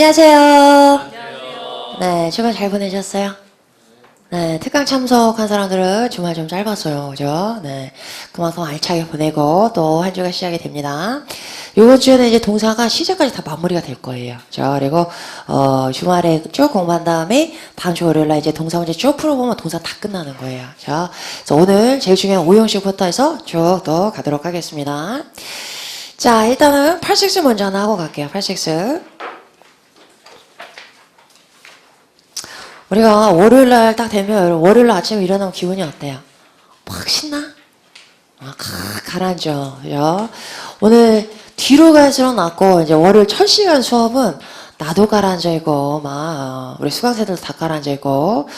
안녕하세요. 네, 주말 잘 보내셨어요? 네, 특강 참석한 사람들은 주말 좀 짧았어요. 그죠? 네. 그만큼 알차게 보내고 또 한 주가 시작이 됩니다. 요번 주에는 이제 동사가 시제까지 다 마무리가 될 거예요. 자, 그리고, 주말에 쭉 공부한 다음에 다음 주 월요일 날 이제 동사 문제 쭉 풀어보면 동사 다 끝나는 거예요. 자, 그래서 오늘 제일 중요한 5형식부터 해서 쭉 또 가도록 하겠습니다. 자, 일단은 8식스 먼저 하나 하고 갈게요. 8식스. 우리가 월요일날 딱 되면 월요일 아침에 일어나면 기분이 어때요? 막 신나? 막 가라앉죠. 그죠? 오늘 뒤로 갈수록 낫고 이제 월요일 첫 시간 수업은 나도 가라앉아 있고 막 우리 수강생들도 다 가라앉아 있고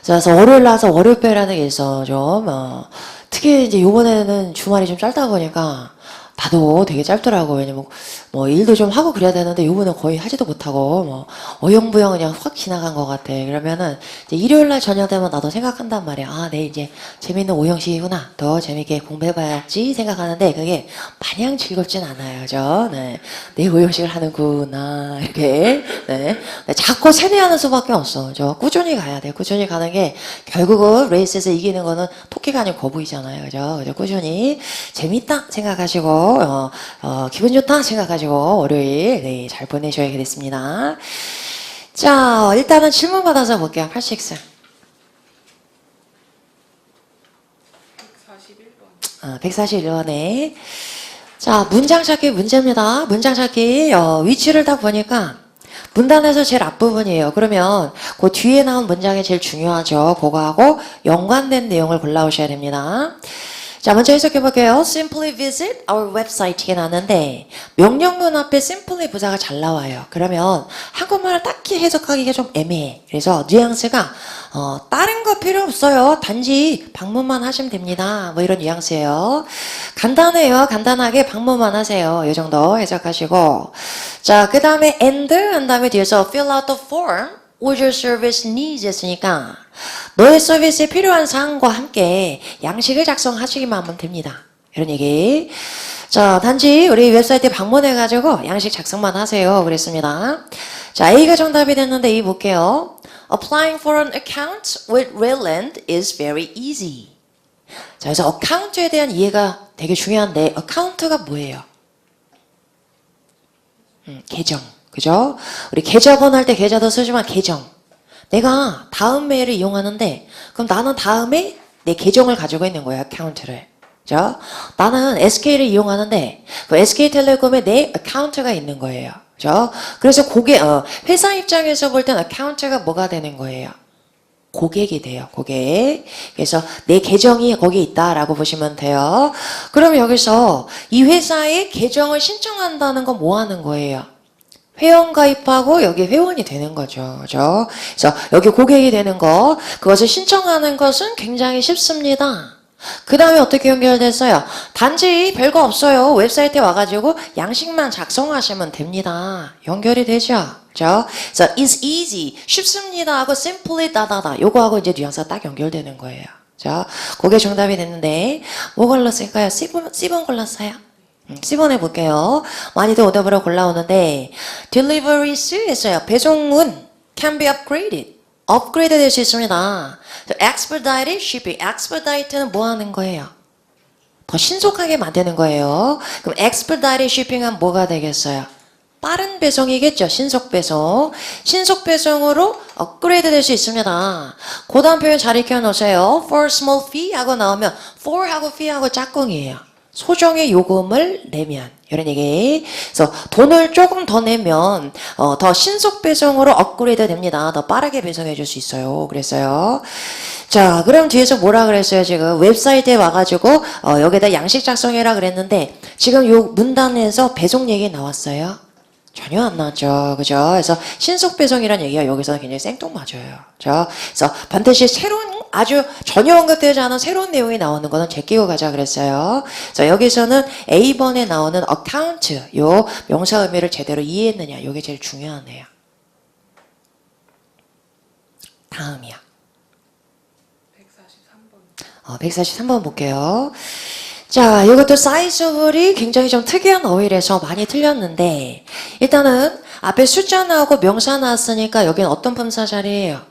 그래서 월요일 나서 월요병이라는 게 있어 좀 특히 이제 요번에는 주말이 좀 짧다 보니까 나도 되게 짧더라고. 왜냐면 뭐 일도 좀 하고 그래야 되는데 요번에 거의 하지도 못하고 뭐 어영부영 그냥 확 지나간 것 같아. 그러면은 이제 일요일날 저녁 되면 나도 생각한단 말이야. 아, 내일 이제 재밌는 오형식이구나. 더 재밌게 공부해봐야지 생각하는데 그게 마냥 즐겁진 않아요. 그죠? 네. 내일 오형식을 하는구나. 이렇게. 네. 자꾸 세뇌하는 수밖에 없어. 저 꾸준히 가야 돼. 꾸준히 가는 게 결국은 레이스에서 이기는 거는 토끼가 아니고 거북이잖아요. 그죠? 그죠? 꾸준히 재밌다 생각하시고 기분 좋다 생각하시고 월요일 네, 잘 보내셔야겠습니다. 자, 일단은 질문 받아서 볼게요. 86. 141번에 자, 문장 찾기 문제입니다. 문장 찾기 위치를 딱 보니까 문단에서 제일 앞부분이에요. 그러면 그 뒤에 나온 문장이 제일 중요하죠. 그거하고 연관된 내용을 골라오셔야 됩니다. 자, 먼저 해석해 볼게요. Simply visit our website에 나왔는데 명령문 앞에 simply 부사가 잘 나와요. 그러면 한국말을 딱히 해석하기가 좀 애매해. 그래서 뉘앙스가 다른 거 필요 없어요. 단지 방문만 하시면 됩니다. 뭐 이런 뉘앙스예요. 간단해요. 간단하게 방문만 하세요. 이 정도 해석하시고 자, 그 다음에 and 한 다음에 뒤에서 fill out the form what your service needs 했으니까 너의 서비스에 필요한 사항과 함께 양식을 작성하시기만 하면 됩니다. 이런 얘기. 자, 단지 우리 웹사이트에 방문해가지고 양식 작성만 하세요. 그랬습니다. 자, A가 정답이 됐는데 A 볼게요. Applying for an account with Redland is very easy. 자, 그래서 어카운트에 대한 이해가 되게 중요한데 어카운트가 뭐예요? 계정. 그죠? 우리 계좌번 할 때 계좌도 쓰지만 계정. 내가 다음 메일을 이용하는데 그럼 나는 다음에 내 계정을 가지고 있는 거야. 어카운트를. 그죠? 나는 SK를 이용하는데 그 SK텔레콤에 내 어카운트가 있는 거예요. 그죠? 그래서 회사 입장에서 볼 땐 어카운트가 뭐가 되는 거예요? 고객이 돼요. 고객. 그래서 내 계정이 거기에 있다라고 보시면 돼요. 그럼 여기서 이 회사에 계정을 신청한다는 건 뭐 하는 거예요? 회원 가입하고 여기 회원이 되는 거죠. 그죠? 그래서 여기 고객이 되는 거, 그것을 신청하는 것은 굉장히 쉽습니다. 그 다음에 어떻게 연결됐어요? 단지 별거 없어요. 웹사이트에 와가지고 양식만 작성하시면 됩니다. 연결이 되죠. 그죠? 그래서 is easy, 쉽습니다 하고 simply 다다다 요거하고 이제 뉘앙스가 딱 연결되는 거예요. 자, 그게 정답이 됐는데 뭐 골랐을까요? C번 골랐어요? C번 해볼게요. 많이들 오답으로 골라오는데 deliveries 했어요. 배송은 can be upgraded. 업그레이드 될 수 있습니다. expedited shipping. expedite는 뭐 하는 거예요? 더 신속하게 만드는 거예요. 그럼 expedited shipping은 뭐가 되겠어요? 빠른 배송이겠죠. 신속 배송. 신속 배송으로 업그레이드 될 수 있습니다. 그 다음 표현 잘 익혀놓으세요. for small fee 하고 나오면 for 하고 fee 하고 짝꿍이에요. 소정의 요금을 내면 이런 얘기. 그래서 돈을 조금 더 내면 더 신속 배송으로 업그레이드 됩니다. 더 빠르게 배송해 줄 수 있어요. 그랬어요. 자, 그럼 뒤에서 뭐라 그랬어요? 지금 웹사이트에 와가지고 여기다 양식 작성해라 그랬는데 지금 요 문단에서 배송 얘기 나왔어요? 전혀 안 나왔죠. 그죠? 그래서 신속 배송이라는 얘기가 여기서는 굉장히 생뚱맞아요. 그죠? 그래서 반드시 새로운 아주 전혀 언급되지 않은 새로운 내용이 나오는 거는 제끼고 가자 그랬어요. 그래서 여기서는 A번에 나오는 account 요 명사 의미를 제대로 이해했느냐. 요게 제일 중요하네요. 다음이야. 143번 볼게요. 자, 이것도 사이즈블이 굉장히 좀 특이한 어휘라서 많이 틀렸는데 일단은 앞에 숫자 나오고 명사 나왔으니까 여기는 어떤 분사 자리예요?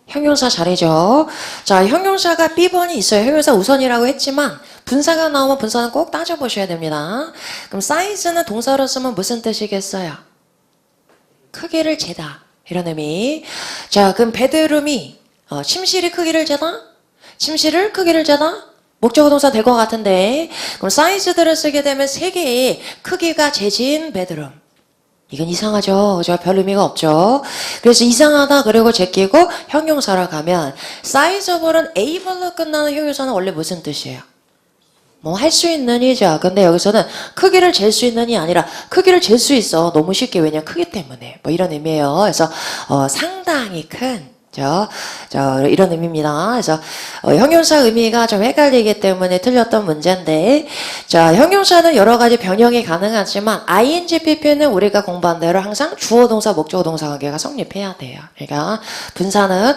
형용사 자리죠. 자, 형용사가 B번이 있어요. 형용사 우선이라고 했지만 분사가 나오면 분사는 꼭 따져보셔야 됩니다. 그럼 사이즈는 동사로 쓰면 무슨 뜻이겠어요? 크기를 재다. 이런 의미. 자, 그럼 베드룸이 침실이 크기를 재다? 침실을 크기를 재다? 목적어 동사 될 것 같은데 그럼 사이즈들을 쓰게 되면 세 개의 크기가 재진 베드룸. 이건 이상하죠. 그죠? 별 의미가 없죠. 그래서 이상하다 그리고 제끼고 형용사로 가면 사이즈블은 A별로 끝나는 형용사는 원래 무슨 뜻이에요? 뭐 할 수 있는 이죠. 근데 여기서는 크기를 잴 수 있는이 아니라 크기를 잴 수 있어. 너무 쉽게. 왜냐면 크기 때문에. 뭐 이런 의미예요. 그래서 상당히 큰 이런 의미입니다. 그래서 형용사 의미가 좀 헷갈리기 때문에 틀렸던 문제인데 자, 형용사는 여러 가지 변형이 가능하지만 ing, pp는 우리가 공부한 대로 항상 주어 동사, 목적어 동사 관계가 성립해야 돼요. 그러니까 분사는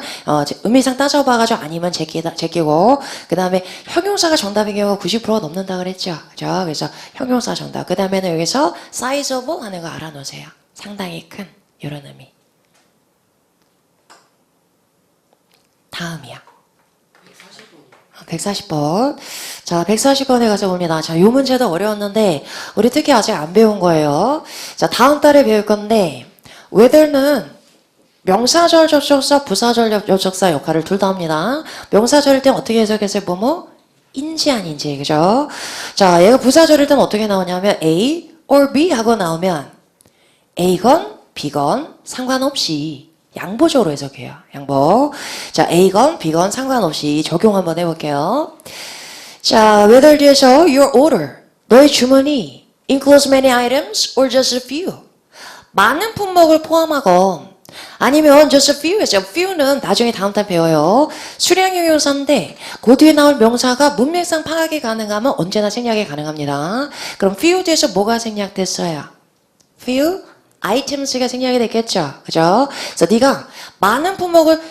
의미상 따져봐가지고 아니면 제끼고 그 다음에 형용사가 정답인 경우가 90%가 넘는다 그랬죠. 그죠? 그래서 형용사 정답. 그 다음에는 여기서 sizable 하는 거 알아놓으세요. 상당히 큰 이런 의미. 다음이야. 140번. 자, 140번에 가서 봅니다. 자, 요 문제도 어려웠는데, 우리 특히 아직 안 배운 거예요. 자, 다음 달에 배울 건데, whether는 명사절 접속사, 부사절 접속사 역할을 둘 다 합니다. 명사절일 땐 어떻게 해석했어요? 뭐뭐? 인지 아닌지, 그죠? 자, 얘가 부사절일 땐 어떻게 나오냐면, A or B 하고 나오면, A건, B건 상관없이, 양보적으로 해석해요. 양보. 자, A건 B건 상관없이 적용 한번 해볼게요. 자, whether 뒤에서 your order, 너의 주문이 includes many items or just a few. 많은 품목을 포함하건 아니면 just a few 했어요. few는 나중에 다음 달 배워요. 수량형 형용사인데 그 뒤에 나올 명사가 문맥상 파악이 가능하면 언제나 생략이 가능합니다. 그럼 few 뒤에서 뭐가 생략됐어요? few? 아이템스가 생략이 됐겠죠. 그죠? 그래서 네가 많은 품목을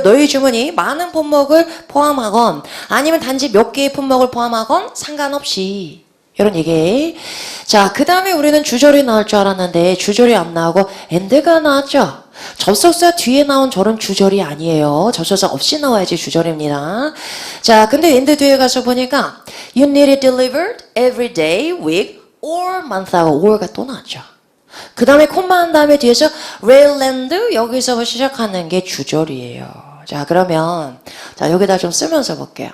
너의 주문이 많은 품목을 포함하건 아니면 단지 몇 개의 품목을 포함하건 상관없이 이런 얘기. 자, 그 다음에 우리는 주절이 나올 줄 알았는데 주절이 안 나오고 and가 나왔죠. 접속사 뒤에 나온 절은 주절이 아니에요. 접속사 없이 나와야지 주절입니다. 자, 근데 and 뒤에 가서 보니까 you need it delivered every day, week or month 하고 or가 또 나왔죠. 그 다음에 콤마 한 다음에 뒤에서 railland 여기서 시작하는 게 주절이에요. 자, 그러면 자 여기다 좀 쓰면서 볼게요.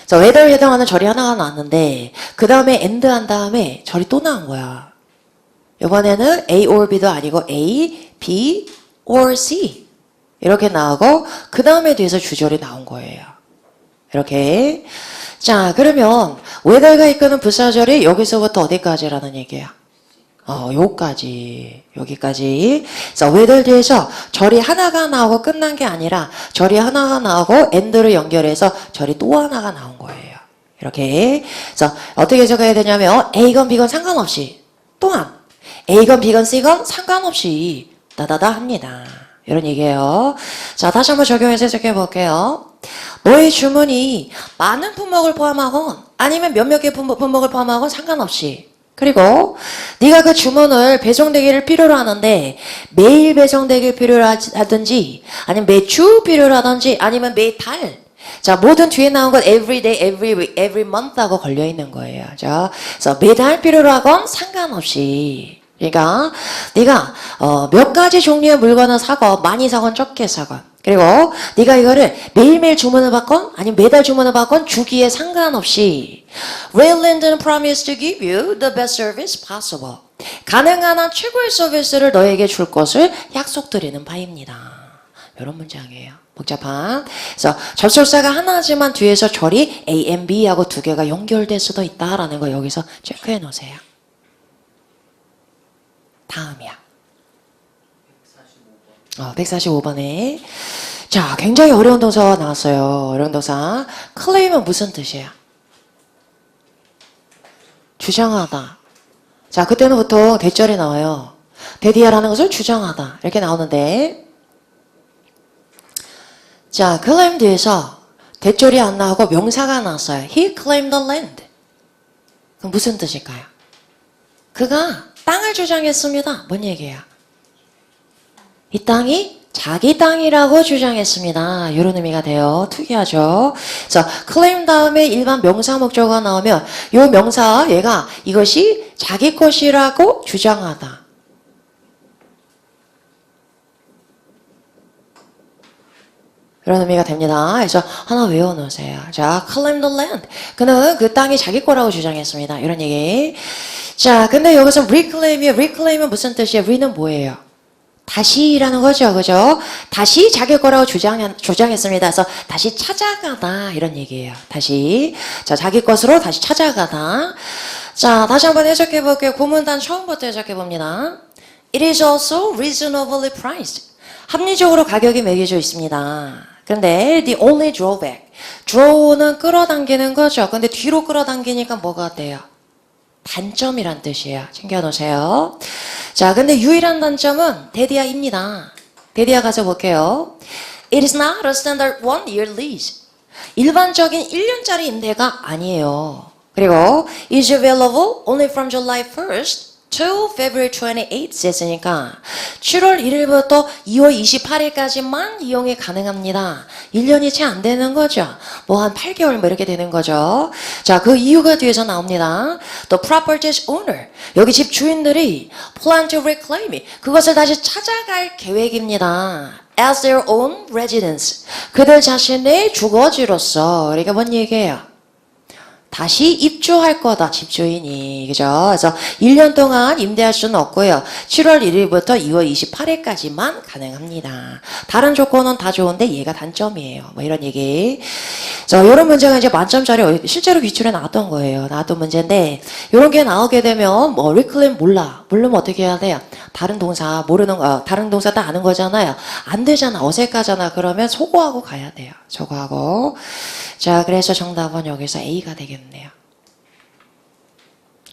자, whether에 해당하는 절이 하나가 나왔는데 그 다음에 and 한 다음에 절이 또 나온 거야. 이번에는 A or B도 아니고 A, B or C 이렇게 나오고 그 다음에 뒤에서 주절이 나온 거예요. 이렇게. 자, 그러면 whether가 이끄는 부사절이 여기서부터 어디까지라는 얘기야? 여기까지. 그래서 whether 뒤에서 절이 하나가 나오고 끝난 게 아니라 절이 하나가 나오고 and를 연결해서 절이 또 하나가 나온 거예요. 이렇게. 그래서 어떻게 해석해야 되냐면 A건 B건 상관없이 또한 A건 B건 C건 상관없이 다다다 합니다. 이런 얘기예요. 자, 다시 한번 적용해서 해석해 볼게요. 너의 주문이 많은 품목을 포함하건 아니면 몇몇 개 품목을 포함하건 상관없이 그리고 네가 그 주문을 배송되기를 필요로 하는데 매일 배송되기를 필요로 하든지 아니면 매주 필요로 하든지 아니면 매달 자 모든 뒤에 나온 건 every day, every week, every month 하고 걸려있는 거예요. 자, 그래서 매달 필요로 하건 상관없이 그러니까 네가 몇 가지 종류의 물건을 사건 많이 사건 적게 사건 그리고 네가 이거를 매일매일 주문을 받건 아니면 매달 주문을 받건 주기에 상관없이 Railland는 promise to give you the best service possible. 가능한 한 최고의 서비스를 너에게 줄 것을 약속드리는 바입니다. 이런 문장이에요. 복잡한. 그래서 접속사가 하나지만 뒤에서 절이 A and B하고 두 개가 연결될 수도 있다라는 거 여기서 체크해 놓으세요. 다음이야. 145번에 자 굉장히 어려운 동사가 나왔어요. 어려운 동사 claim은 무슨 뜻이에요? 주장하다. 자 그때는 보통 대절이 나와요. 대디아라는 것을 주장하다 이렇게 나오는데 자 claim 뒤에서 대절이 안 나오고 명사가 나왔어요. He claimed the land. 그럼 무슨 뜻일까요? 그가 땅을 주장했습니다. 뭔 얘기예요? 이 땅이 자기 땅이라고 주장했습니다. 이런 의미가 돼요. 특이하죠? 그래서 claim 다음에 일반 명사 목적어가 나오면 이 명사 얘가 이것이 자기 것이라고 주장하다. 이런 의미가 됩니다. 그래서 하나 외워놓으세요. 자, claim the land. 그는 그 땅이 자기 거라고 주장했습니다. 이런 얘기. 자, 근데 여기서 reclaim이에요. reclaim은 무슨 뜻이에요? re는 뭐예요? 다시라는 거죠. 그죠? 다시 자기 거라고 주장했습니다. 그래서 다시 찾아가다. 이런 얘기예요. 다시. 자, 자기 것으로 다시 찾아가다. 자, 다시 한번 해석해 볼게요. 고문단 처음부터 해석해 봅니다. It is also reasonably priced. 합리적으로 가격이 매겨져 있습니다. 그런데 the only drawback. draw는 끌어당기는 거죠. 근데 뒤로 끌어당기니까 뭐가 돼요? 단점이란 뜻이에요. 챙겨놓으세요. 자, 근데 유일한 단점은 데디아입니다. 데디아 가서 볼게요. It is not a standard one-year lease. 일반적인 1년짜리 임대가 아니에요. 그리고 is available only from July 1st to February 28th 했으니까 7월 1일부터 2월 28일까지만 이용이 가능합니다. 1년이 채 안 되는 거죠. 뭐 한 8개월 뭐 이렇게 되는 거죠. 자, 그 이유가 뒤에서 나옵니다. The property's owner. 여기 집 주인들이 plan to reclaim it. 그것을 다시 찾아갈 계획입니다. As their own residence. 그들 자신의 주거지로서. 그러니까 뭔 얘기예요? 다시 입주할 거다, 집주인이. 그죠? 그래서 1년 동안 임대할 수는 없고요. 7월 1일부터 2월 28일까지만 가능합니다. 다른 조건은 다 좋은데 얘가 단점이에요. 뭐 이런 얘기. 자, 이런 문제가 이제 만점짜리 실제로 기출에 나왔던 거예요. 나왔던 문제인데, 이런 게 나오게 되면, 뭐, reclaim 몰라. 모르면 어떻게 해야 돼요? 다른 동사, 모르는 거, 다른 동사 다 아는 거잖아요. 안 되잖아. 어색하잖아. 그러면 소거하고 가야 돼요. 소거하고. 자, 그래서 정답은 여기서 A가 되겠네요.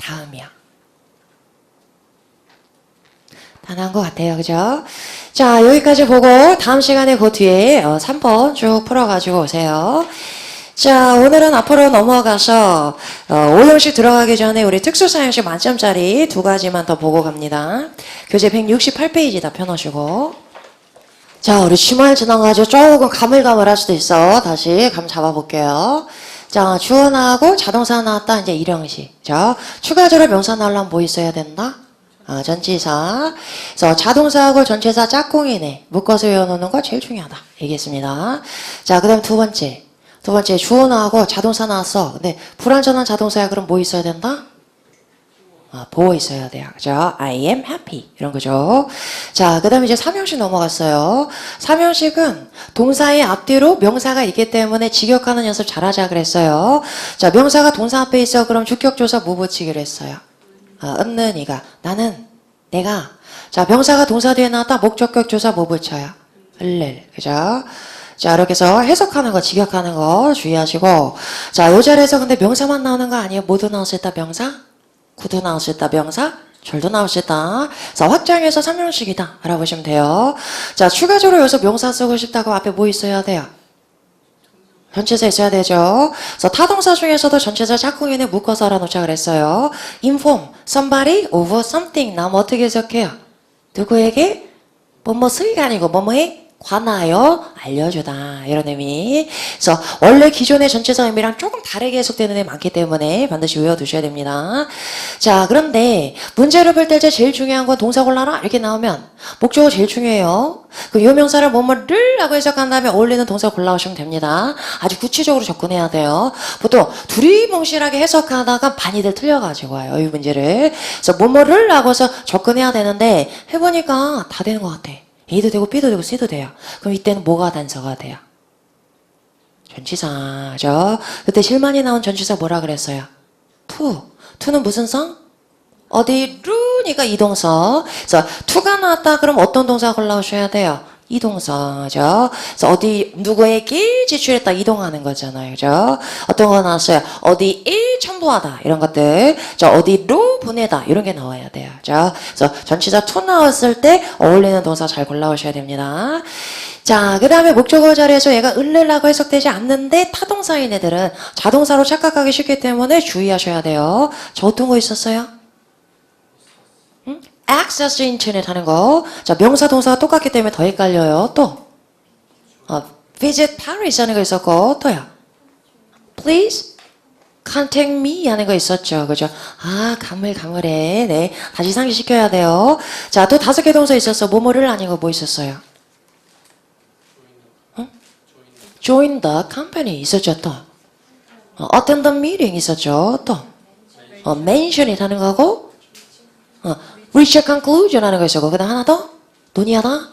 다음이야. 다 나온 것 같아요. 그죠? 자, 여기까지 보고 다음 시간에 그 뒤에 3번 쭉 풀어가지고 오세요. 자, 오늘은 앞으로 넘어가서 5형식 들어가기 전에 우리 특수사형식 만점짜리 2가지만 더 보고 갑니다. 교재 168페이지 다 펴놓으시고. 자, 우리 주말 지나가지고 조금 가물가물할 수도 있어. 다시 감 잡아볼게요. 자, 주어 나오고 자동사 나왔다. 이제 1형식. 자, 추가적으로 명사 나오려면 뭐 있어야 된다? 전치사. 그래서 자동사하고 전치사 짝꿍이네. 묶어서 외워놓는 거 제일 중요하다. 얘기했습니다. 자, 그 다음 두 번째. 주어 나오고 자동사 나왔어. 근데 불완전한 자동사야. 그럼 뭐 있어야 된다? 보호 있어야 돼요. 그죠? I am happy. 이런 거죠. 자, 그 다음에 이제 3형식 넘어갔어요. 3형식은 동사의 앞뒤로 명사가 있기 때문에 직역하는 연습 잘하자 그랬어요. 자, 명사가 동사 앞에 있어. 그럼 주격조사 뭐 붙이기로 했어요? 은는이가. 나는, 내가. 자, 명사가 동사 뒤에 나왔다. 목적격 조사 뭐 붙여요? 을를. 그죠? 자, 이렇게 해서 해석하는 거, 직역하는 거 주의하시고. 자, 요 자리에서 근데 명사만 나오는 거 아니에요? 뭐도 나올 수 있다, 명사? 구도 나올 수 있다, 명사? 절도 나올 수 있다. 자, 확장해서 3형식이다. 알아보시면 돼요. 자, 추가적으로 여기서 명사 쓰고 싶다고 앞에 뭐 있어야 돼요? 전치사 있어야 되죠. 그래서 타동사 중에서도 전치사 짝꿍이네 묶어서 알아놓자 그랬어요. inform somebody of something. 나면 어떻게 해석해요? 누구에게? 뭐뭐 쓰기가 아니고 뭐뭐에 관하여 알려주다. 이런 의미. 그래서 원래 기존의 전체사 의미랑 조금 다르게 해석되는 애 많기 때문에 반드시 외워두셔야 됩니다. 자, 그런데 문제를 풀 때 제일 중요한 건 동사 골라라 이렇게 나오면 목적어 제일 중요해요. 그 요명사를 뭐뭐를 라고 해석한 다음에 어울리는 동사 골라오시면 됩니다. 아주 구체적으로 접근해야 돼요. 보통 두리뭉실하게 해석하다가 많이들 틀려가지고 와요. 이 문제를. 그래서 뭐뭐를 하고서 접근해야 되는데 해보니까 다 되는 것 같아. A도 되고 B도 되고 C도 돼요. 그럼 이때는 뭐가 단서가 돼요? 전치사죠. 그때 실만이 나온 전치사 뭐라 그랬어요? to. to는 무슨 성? 어디루니까 이동서. 그래서 to가 나왔다 그럼 어떤 동사 골라오셔야 돼요? 이동서죠. 그래서 어디 누구에게 제출했다 이동하는 거잖아요. 그죠? 어떤 거 나왔어요? 어디에 첨부하다 이런 것들. 자, 어디로 보내다 이런 게 나와야 돼요. 자, 그래서 전치사 to 나왔을 때 어울리는 동사 잘 골라오셔야 됩니다. 자. 자, 그 다음에 목적어 자리에서 얘가 을래라고 해석되지 않는데 타동사인 애들은 자동사로 착각하기 쉽기 때문에 주의하셔야 돼요. 저 어떤 거 있었어요? 응? access internet 하는 거. 자, 명사 동사가 똑같기 때문에 더 헷갈려요. 또 visit Paris 하는 거 있었고 또요. please contact me 하는 거 있었죠. 그죠? 아, 가물가물해. 네, 다시 상기시켜야 돼요. 자, 또 5개 동사 있었어. 뭐뭐를 아니고 뭐 있었어요? join the company 있었죠. 또 attend the meeting 있었죠. 또 mention it 하는 거고 reach a conclusion 하는 거 있었고 그 다음 하나 더 논의하다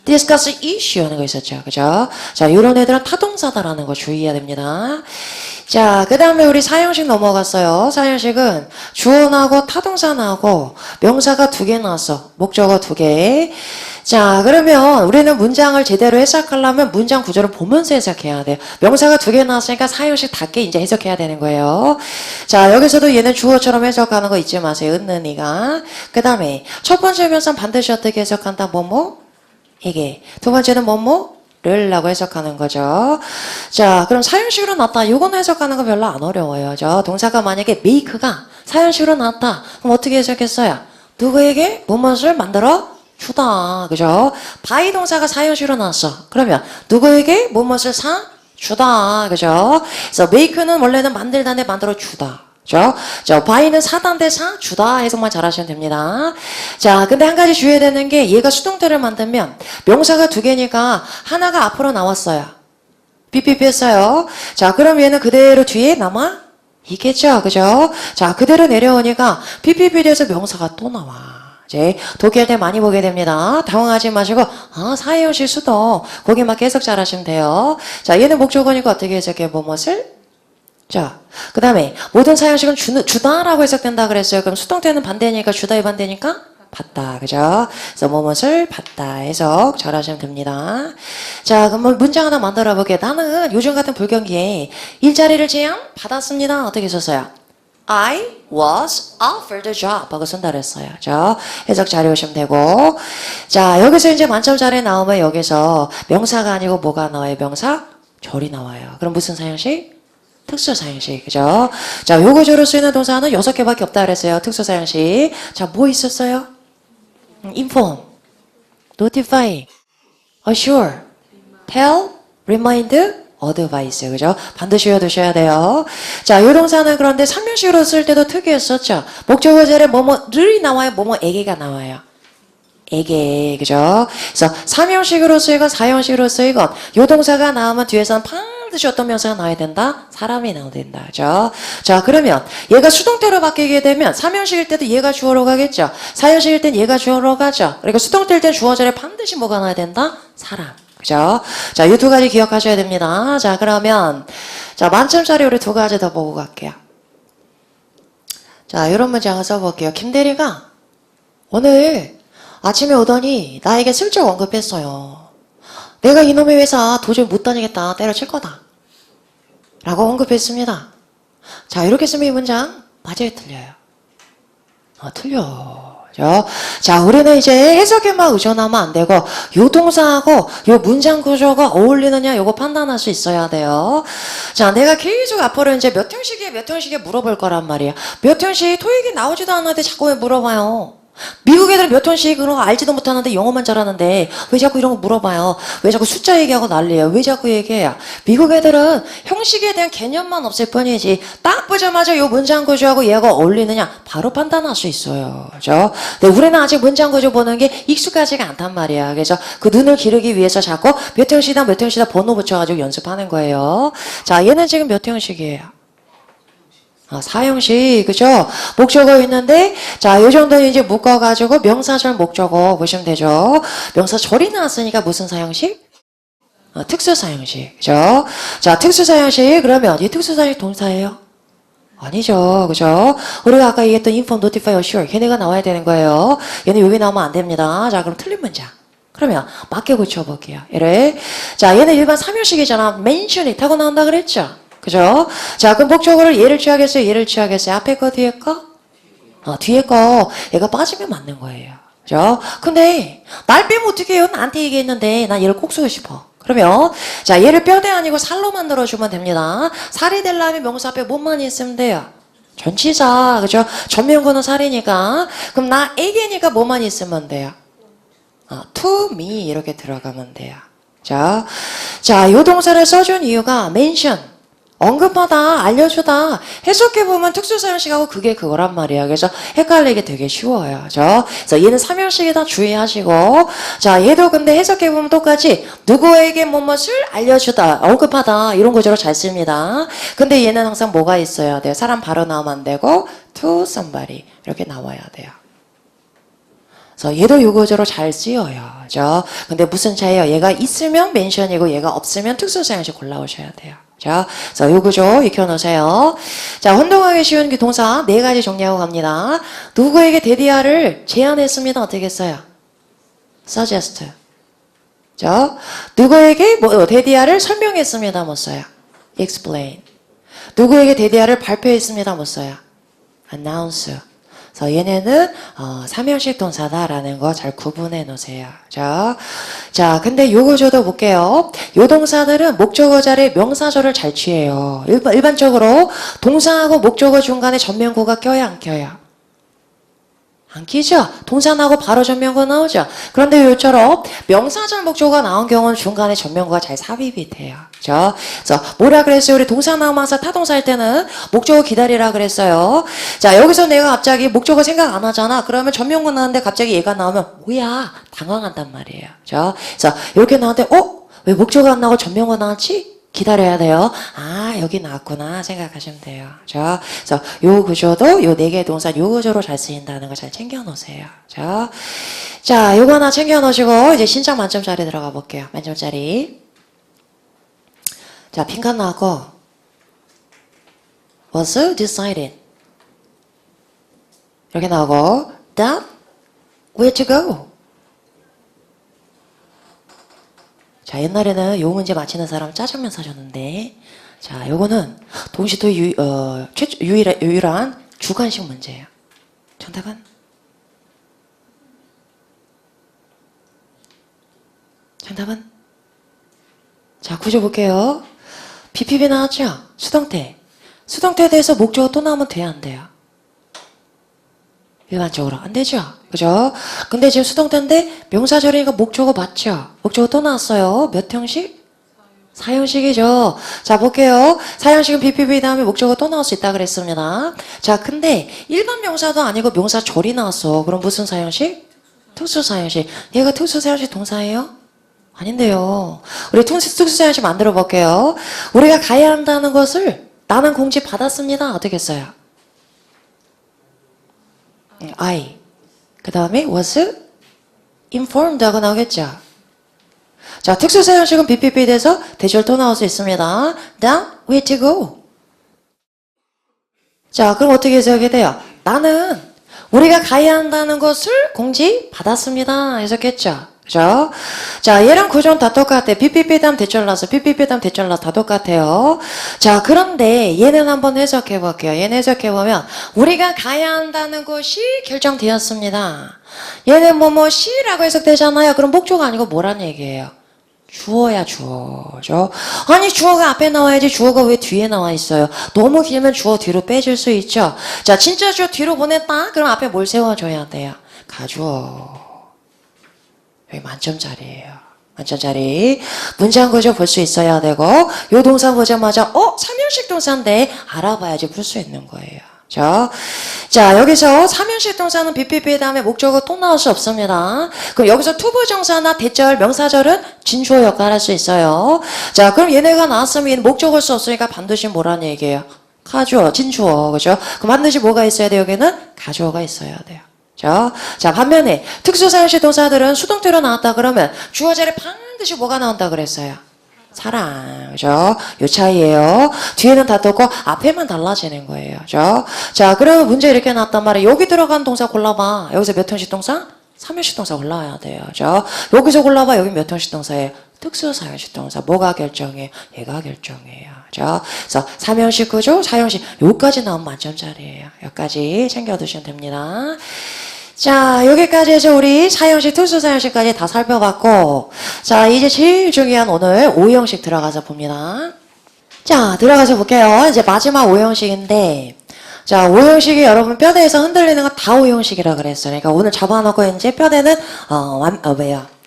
discuss issue 하는 거 있었죠. 그죠? 자, 이런 애들은 타동사다라는 거 주의해야 됩니다. 자, 그 다음에 우리 사형식 넘어갔어요. 사형식은 주어 나오고 타동사 나오고 명사가 2개 나왔어. 목적어 2개. 자, 그러면 우리는 문장을 제대로 해석하려면 문장 구조를 보면서 해석해야 돼요. 명사가 2개 나왔으니까 사형식답게 이제 해석해야 되는 거예요. 자, 여기서도 얘는 주어처럼 해석하는 거 잊지 마세요. 은는이가. 그 다음에 첫 번째 명사는 반드시 어떻게 해석한다? 뭐뭐? 이게. 두 번째는 뭐뭐? 를 라고 해석하는 거죠. 자, 그럼 사형식으로 나왔다. 이거는 해석하는 거 별로 안 어려워요. 저 동사가 만약에 make가 사형식으로 나왔다. 그럼 어떻게 해석했어요? 누구에게 무엇을 만들어 주다. 그죠? by 동사가 사형식으로 나왔어. 그러면 누구에게 무엇을 사 주다. 그죠? 그래서 make는 원래는 만들다인데 만들어 주다. 그죠? 자, by는 사다인데 사 주다 해석만 잘하시면 됩니다. 자, 근데 한 가지 주의해야 되는 게 얘가 수동태를 만들면 명사가 2개니까 하나가 앞으로 나왔어요. 삐삐삐 했어요. 자, 그럼 얘는 그대로 뒤에 남아 있겠죠. 그죠? 자, 그대로 내려오니까 삐삐삐 돼서 명사가 또 나와. 이제 독해할 때 많이 보게 됩니다. 당황하지 마시고 사형식 수동 거기에 맞게 해석 잘하시면 돼요. 자, 얘는 목적어니까 어떻게 해석해? 무엇을? 자, 그 다음에 모든 사형식은 주다라고 해석된다 그랬어요. 그럼 수동태는 반대니까 주다의 반대니까 받다. 그죠? 그래서 무엇을 받다 해석 잘하시면 됩니다. 자, 그럼 문장 하나 만들어 볼게요. 나는 요즘 같은 불경기에 일자리를 제안 받았습니다. 어떻게 썼어요? I was offered a job 하고 쓴다 그랬어요. 그죠? 해석 잘 해오시면 되고. 자, 여기서 이제 만점 자리에 나오면 여기서 명사가 아니고 뭐가 나와요? 명사? 절이 나와요. 그럼 무슨 사형식? 특수사형식, 그죠? 자, 요거저로 쓰이는 동사는 6개밖에 없다 그랬어요. 특수사형식. 자, 뭐 있었어요? inform, notify, assure, tell, remind, advise, 그죠? 반드시 외워두셔야 돼요. 자, 요 동사는 그런데 3형식으로 쓸 때도 특이했었죠. 목적어 자리에 뭐뭐를 나와요? 뭐뭐에게가 나와요. 에게, 그죠? 그래서 3형식으로 쓰이건 4형식으로 쓰이건 요 동사가 나오면 뒤에서는 반드시 어떤 명사가 나와야 된다? 사람이 나와야 된다. 그죠? 자, 그러면 얘가 수동태로 바뀌게 되면 3형식일 때도 얘가 주어로 가겠죠? 4형식일 땐 얘가 주어로 가죠? 그러니까 수동태일 땐 주어 자리에 반드시 뭐가 나와야 된다? 사람. 그죠? 자, 이 2가지 기억하셔야 됩니다. 자, 그러면 자, 만점짜리 우리 2가지 더 보고 갈게요. 자, 이런 문장을 써볼게요. 김대리가 오늘 아침에 오더니 나에게 슬쩍 언급했어요. 내가 이놈의 회사 도저히 못 다니겠다. 때려칠 거다. 라고 언급했습니다. 자, 이렇게 쓰면 이 문장 맞아요? 틀려요? 틀려. 자, 우리는 이제 해석에만 의존하면 안 되고 요 동사하고 요 문장 구조가 어울리느냐 요거 판단할 수 있어야 돼요. 자, 내가 계속 앞으로 이제 몇 형식에 물어볼 거란 말이야. 몇 형식 토익이 나오지도 않는데 자꾸 왜 물어봐요? 미국 애들은 몇 톤씩 그런 거 알지도 못하는데 영어만 잘하는데 왜 자꾸 이런 거 물어봐요? 왜 자꾸 숫자 얘기하고 난리예요? 왜 자꾸 얘기해요? 미국 애들은 형식에 대한 개념만 없을 뿐이지 딱 보자마자 요 문장 구조하고 얘가 어울리느냐 바로 판단할 수 있어요. 그죠? 근데 우리는 아직 문장 구조 보는 게 익숙하지가 않단 말이야. 그래서 그 눈을 기르기 위해서 자꾸 몇 형식이다 번호 붙여가지고 연습하는 거예요. 자, 얘는 지금 몇 형식이에요? 4형식, 그죠? 목적어 있는데, 자, 요 정도는 이제 묶어가지고 명사절 목적어 보시면 되죠. 명사절이 나왔으니까 무슨 사형식? 특수사형식, 그죠? 자, 특수사형식, 그러면 이 특수사형식 동사예요? 아니죠, 그죠? 우리가 아까 얘기했던 inform, notify, assure, 걔네가 나와야 되는 거예요. 얘는 여기 나오면 안 됩니다. 자, 그럼 틀린 문장. 그러면 맞게 고쳐볼게요. 얘를. 자, 얘는 일반 3형식이잖아. mention it 하고 나온다 그랬죠? 그죠? 자, 그럼 목적어를 얘를 취하겠어요? 얘를 취하겠어요? 앞에 거, 뒤에 거? 뒤에 거. 얘가 빠지면 맞는 거예요. 그죠? 근데 날 빼면 어떡해요? 나한테 얘기했는데 난 얘를 꼭 쓰고 싶어. 그러면 자 얘를 뼈대 아니고 살로 만들어주면 됩니다. 살이 되려면 명사 앞에 뭐만 있으면 돼요? 전치사. 그죠? 전면구는 살이니까. 그럼 나에게니까 뭐만 있으면 돼요? to me 이렇게 들어가면 돼요. 자, 요 동사를 써준 이유가 mention, 언급하다, 알려주다. 해석해보면 특수사용식하고 그게 그거란 말이야. 그래서 헷갈리기 되게 쉬워요. 그래서 얘는 3형식이다 주의하시고. 자, 얘도 근데 해석해보면 똑같이 누구에게 무엇을 알려주다, 언급하다 이런 구조로 잘 씁니다. 근데 얘는 항상 뭐가 있어야 돼요? 사람 바로 나오면 안 되고 to somebody 이렇게 나와야 돼요. 그래서 얘도 요 구조로 잘 쓰여요. 그죠? 근데 무슨 차이예요? 얘가 있으면 멘션이고 얘가 없으면 특수사용식 골라오셔야 돼요. 그래서 요 구조 익혀놓으세요. 자, 혼동하기 쉬운 그 동사 4가지 정리하고 갑니다. 누구에게 데디아를 제안했습니다. 어떻게 써요? suggest. 누구에게 데디아를 설명했습니다. 못 써요? explain. 누구에게 데디아를 발표했습니다. 못 써요? announce. 그래서 얘네는 3형식 동사다라는 거 잘 구분해 놓으세요. 자, 근데 요 구조도 볼게요. 요 동사들은 목적어 자리에 명사절을 잘 취해요. 일반적으로 동사하고 목적어 중간에 전면구가 껴야 안 껴요? 안 끼죠? 동사 나오고 바로 전면구 나오죠? 그런데 요처럼 명사절 목적어가 나온 경우는 중간에 전면구가 잘 삽입이 돼요. 그래서 뭐라 그랬어요? 우리 동사 나오면 항상 타동사 할 때는 목적어 기다리라 그랬어요. 자, 여기서 내가 갑자기 목적어 생각 안 하잖아. 그러면 전면구 나오는데 갑자기 얘가 나오면 뭐야? 당황한단 말이에요. 그래서 이렇게 나오는데 왜 목적어 안 나오고 전면구 나왔지? 기다려야 돼요. 여기 나왔구나 생각하시면 돼요. 그래서 요 구조도 요 4개의 동사 요 구조로 잘 쓰인다는 거 잘 챙겨 놓으세요. 자, 요거 하나 챙겨 놓으시고 이제 신청 만점짜리 들어가 볼게요. 만점짜리. 자, 빈칸 나왔고 was decided 이렇게 나오고 that where to go. 자, 옛날에는 요 문제 맞히는 사람 짜장면 사줬는데, 자, 요거는 동시도 유일한 주관식 문제예요. 정답은? 정답은? 자, 구조 볼게요. BPB 나왔죠? 수동태. 수동태에 대해서 목적어 또 나오면 돼요, 안 돼요? 일반적으로 안 되죠? 그죠? 근데 지금 수동태인데 명사절이니까 목적어 맞죠? 목적어 또 나왔어요. 몇 형식? 4형식이죠. 자, 볼게요. 4형식은 BPB 다음에 목적어 또 나올 수 있다 그랬습니다. 자, 근데 일반 명사도 아니고 명사절이 나왔어. 그럼 무슨 4형식? 특수 4형식. 얘가 특수 4형식 동사예요? 아닌데요. 우리 특수 4형식 만들어 볼게요. 우리가 가야 한다는 것을 나는 공지 받았습니다. 어떻게 써요? I. 그 다음에 was informed 하고 나오겠죠. 자, 특수사용식은 BPP에 대해서 대절 또 나올 수 있습니다. Then where to go. 자, 그럼 어떻게 해석이 돼요? 나는 우리가 가야 한다는 것을 공지 받았습니다. 해석했죠. 그죠? 자, 얘랑 구조는 다 똑같아. BPP 다음 대절 나서 BPP 다음 대절 나서 다 똑같아요. 자, 그런데 얘는 한번 해석해 볼게요. 얘는 해석해 보면 우리가 가야 한다는 것이 결정되었습니다. 얘는 뭐뭐시라고 해석되잖아요. 그럼 목조가 아니고 뭐란 얘기예요? 주어야 주어죠. 아니 주어가 앞에 나와야지 주어가 왜 뒤에 나와 있어요? 너무 길면 주어 뒤로 빼질 수 있죠. 자, 진짜 주어 뒤로 보냈다? 그럼 앞에 뭘 세워줘야 돼요? 가주어. 여기 만점짜리예요. 만점짜리. 문장 구조 볼 수 있어야 되고 요 동사 보자마자 3형식 동사인데 알아봐야지 풀 수 있는 거예요. 자, 여기서 3형식 동사는 BPP 다음에 목적어 또 나올 수 없습니다. 그럼 여기서 투부정사나 대절, 명사절은 진주어 역할을 할 수 있어요. 자, 그럼 얘네가 나왔으면 얘는 목적어일 수 없으니까 반드시 뭐라는 얘기예요? 가주어, 진주어, 그죠? 그럼 반드시 뭐가 있어야 돼요? 여기는 가주어가 있어야 돼요. 자, 반면에 특수사용식 동사들은 수동태로 나왔다 그러면 주어 자리에 반드시 뭐가 나온다 그랬어요? 사랑, 그죠? 요 차이예요. 뒤에는 다 똑고 앞에만 달라지는 거예요. 그죠? 자, 그러면 문제 이렇게 나왔단 말이에요. 여기 들어간 동사 골라봐. 여기서 몇 형식 동사? 3형식 동사 골라야 돼요. 그죠? 여기서 골라봐. 여기 몇 형식 동사예요? 특수사용식 동사. 뭐가 결정해요? 얘가 결정해요. 그죠? 그래서 3형식 구조, 4형식. 요까지 나오면 만점짜리예요. 여기까지 챙겨두시면 됩니다. 자, 여기까지 해서 우리 사형식, 특수사형식까지 다 살펴봤고, 자, 이제 제일 중요한 오늘 오형식 들어가서 봅니다. 자, 들어가서 볼게요. 이제 마지막 오형식인데, 자, 오형식이 여러분 뼈대에서 흔들리는 건 다 오형식이라 그랬어요. 그러니까 오늘 잡아놓고 이제 뼈대는,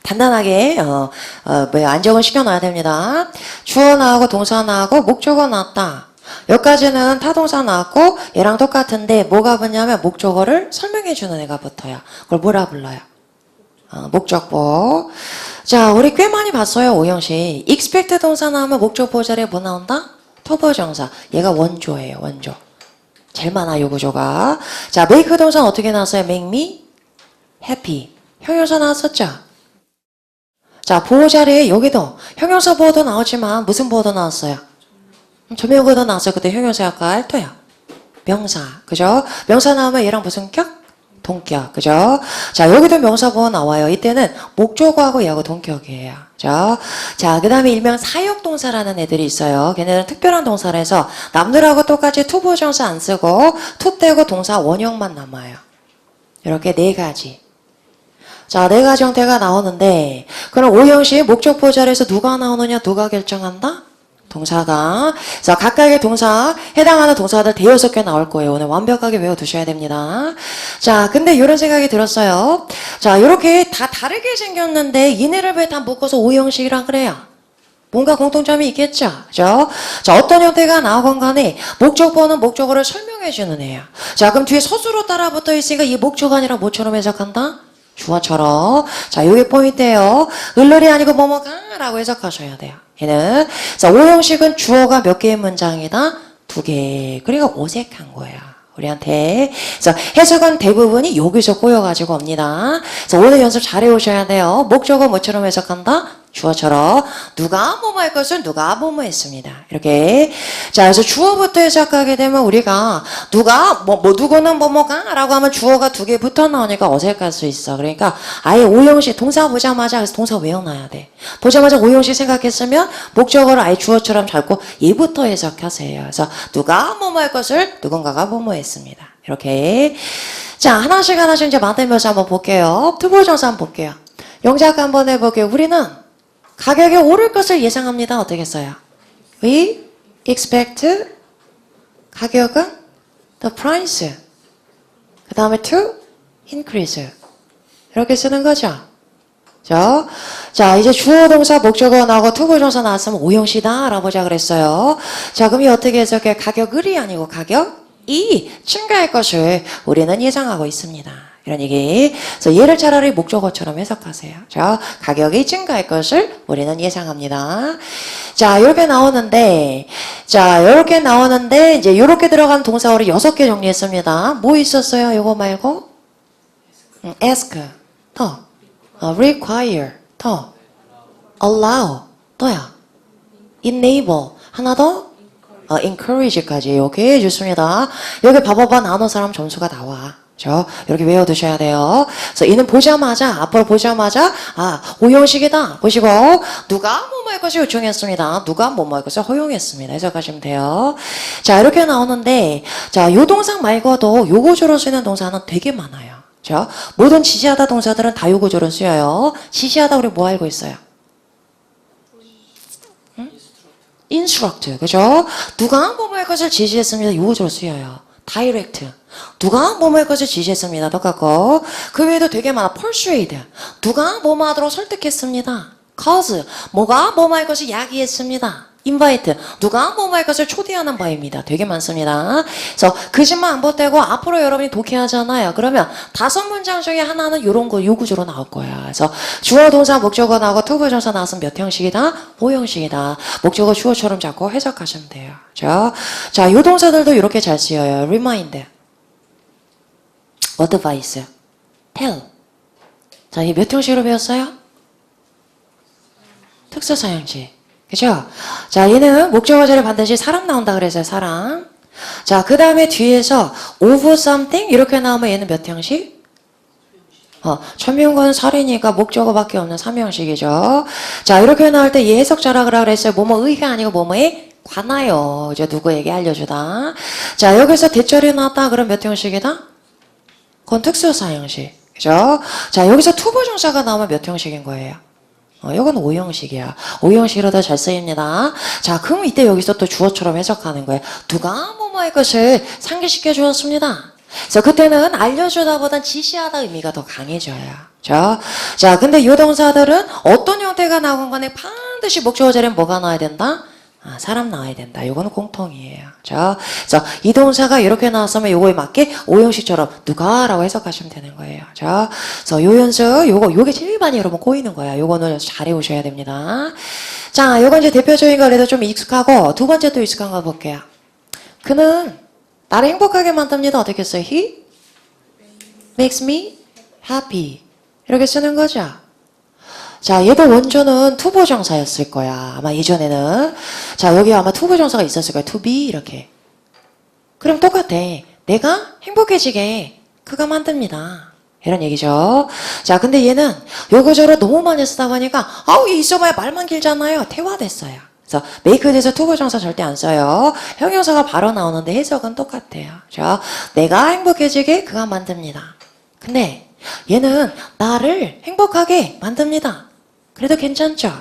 단단하게, 안정을 시켜놔야 됩니다. 주어 나오고 동사 나오고 목적어 나왔다. 여기까지는 타동사 나왔고 얘랑 똑같은데 뭐가 붙냐면 목적어를 설명해주는 애가 붙어요. 그걸 뭐라 불러요? 목적보. 자, 우리 꽤 많이 봤어요. 오형식. expect 동사 나오면 목적보 자리에 뭐 나온다? 투부정사. 얘가 원조예요. 원조. 제일 많아, 요 구조가. 자, make 동사는 어떻게 나왔어요? make me happy. 형용사 나왔었죠? 자, 보호 자리에 여기도 형용사 보호도 나오지만 무슨 보호도 나왔어요? 조명어도 나왔어요. 그때 형용사 약간 알토야. 명사. 그죠? 명사 나오면 얘랑 무슨 격? 동격. 그죠? 자, 여기도 명사 보호 나와요. 이때는 목적어하고 얘하고 동격이에요. 그죠? 자, 그 다음에 일명 사역동사라는 애들이 있어요. 걔네들은 특별한 동사를 해서 남들하고 똑같이 투부정사 안 쓰고 투 떼고 동사 원형만 남아요. 이렇게 네 가지. 자, 네 가지 형태가 나오는데 그럼 오형식 목적보 자리에서 누가 나오느냐 누가 결정한다? 동사가. 그래서 각각의 동사, 해당하는 동사들 대여섯 개 나올 거예요. 오늘 완벽하게 외워두셔야 됩니다. 자, 근데 이런 생각이 들었어요. 자, 이렇게 다 다르게 생겼는데 얘네를 왜 다 묶어서 오형식이라 그래요? 뭔가 공통점이 있겠죠? 그죠? 자, 어떤 형태가 나오건 간에 목적보는 목적어를 설명해주는 애야. 자, 그럼 뒤에 서술로 따라 붙어 있으니까 이 목적어 아니라 뭐처럼 해석한다? 주어처럼. 자, 요게 포인트예요. 을룰이 아니고 뭐뭐가 라고 해석하셔야 돼요. 얘는. 자, 오형식은 주어가 몇 개의 문장이다? 2개. 그러니까 어색한 거야. 우리한테. 그래서 해석은 대부분이 여기서 꼬여가지고 옵니다. 그래서 오늘 연습 잘 해오셔야 돼요. 목적어 뭐처럼 해석한다? 주어처럼. 누가 뭐뭐 할 것을 누가 뭐뭐 했습니다. 이렇게. 자, 그래서 주어부터 해석하게 되면 우리가 누가, 누구는 뭐뭐가 라고 하면 주어가 2개 붙어 나오니까 어색할 수 있어. 그러니까 아예 오형식, 동사 보자마자 그래서 동사 외워놔야 돼. 보자마자 오형식 생각했으면 목적어를 아예 주어처럼 잡고 얘부터 해석하세요. 그래서 누가 뭐뭐 할 것을 누군가가 뭐뭐 했습니다. 이렇게. 자, 하나씩 이제 만들면서 한번 볼게요. 투부정사 한번 볼게요. 영작 한번 해볼게요. 우리는 가격이 오를 것을 예상합니다. 어떻게 써요? We expect 가격은 the price. 그 다음에 to increase. 이렇게 쓰는 거죠. 자, 이제 주어 동사 목적어 나오고 투부정사 나왔으면 오형식이다 알아보자 그랬어요. 자, 그럼 이 어떻게 해석해? 가격을이 아니고 가격이 증가할 것을 우리는 예상하고 있습니다. 이런 얘기. 그래서 얘를 차라리 목적어처럼 해석하세요. 자, 가격이 증가할 것을 우리는 예상합니다. 자, 이렇게 나오는데, 이제 이렇게 들어간 동사어를 6개 정리했습니다. 뭐 있었어요? 요거 말고? ask, 더, require, 더, allow, 또야, enable, 하나 더, encourage까지 이렇게 해줬습니다. 여기 봐봐봐 나눈 사람 점수가 나와. 이렇게 외워두셔야 돼요. 그래서 이는 보자마자, 앞으로 보자마자, 오형식이다. 보시고, 누가 뭐뭐 할 것을 요청했습니다. 누가 뭐뭐 할 것을 허용했습니다. 해석하시면 돼요. 자, 이렇게 나오는데, 자, 요 동사 말고도 요 구조로 쓰이는 동사는 되게 많아요. 모든 지시하다 동사들은 다 요 구조로 쓰여요. 지시하다 우리 뭐 알고 있어요? instruct. 그죠? 누가 뭐뭐 할 것을 지시했습니다. 요 구조로 쓰여요. direct. 누가 뭐뭐 할 것을 지시했습니다. 똑같고. 그 외에도 되게 많아. persuade. 누가 뭐뭐 하도록 설득했습니다. cause. 뭐가 뭐뭐 할 것을 야기했습니다. invite. 누가 뭐뭐 할 것을 초대하는 바입니다. 되게 많습니다. 그래서 그 집만 안 보태고 앞으로 여러분이 독해하잖아요. 그러면 5문장 중에 하나는 요런 거, 요 구조로 나올 거야. 그래서 주어, 동사, 목적어 나오고 투부정사 나왔으면 몇 형식이다? 5형식이다. 목적어 주어처럼 잡고 해석하시면 돼요. 자, 요 동사들도 이렇게 잘 쓰여요. remind. advise, tell. 자, 이 몇 형식으로 배웠어요? 특수사형식. 그죠? 자, 얘는 목적어 자리에 반드시 사람 나온다 그랬어요. 사람. 자, 그 다음에 뒤에서 of something 이렇게 나오면 얘는 몇 형식? 천명과는 살이니까 목적어밖에 없는 3형식이죠. 자, 이렇게 나올 때 얘 해석 잘하라 그랬어요. 뭐뭐의가 아니고 뭐뭐에 관하여. 이제 누구에게 알려주다. 자, 여기서 대절이 나왔다. 그럼 몇 형식이다? 그건 특수사형식. 그죠? 자, 여기서 투부정사가 나오면 몇 형식인 거예요? 이건 5형식이야. 5형식으로 더 잘 쓰입니다. 자, 그럼 이때 여기서 또 주어처럼 해석하는 거예요. 누가 뭐뭐의 것을 상기시켜 주었습니다. 그래서 그때는 알려주다보단 지시하다 의미가 더 강해져요. 자, 근데 이 동사들은 어떤 형태가 나온 간에 반드시 목적어 자리에 뭐가 나와야 된다? 사람 나와야 된다. 요거는 공통이에요. 그래서 이 동사가 이렇게 나왔으면 요거에 맞게 5형식처럼 누가라고 해석하시면 되는 거예요. 그래서 요 연습, 요게 제일 많이 여러분 꼬이는 거야. 요거는 잘 해오셔야 됩니다. 자, 요건 이제 대표적인 거라도 좀 익숙하고 두 번째 또 익숙한 거 볼게요. 그는 나를 행복하게 만듭니다. 어떻게 써요? He makes me happy. 이렇게 쓰는 거죠. 자, 얘도 원조는 투부정사였을 거야. 아마 예전에는. 자, 여기 아마 투부정사가 있었을 거야. to be 이렇게. 그럼 똑같아. 내가 행복해지게 그가 만듭니다. 이런 얘기죠. 자, 근데 얘는 요거저거 너무 많이 쓰다 보니까 얘 있어봐야 말만 길잖아요. 태화됐어요. 그래서 make에 대해서 투부정사 절대 안 써요. 형용사가 바로 나오는데 해석은 똑같아요. 자, 내가 행복해지게 그가 만듭니다. 근데 얘는 나를 행복하게 만듭니다. 그래도 괜찮죠?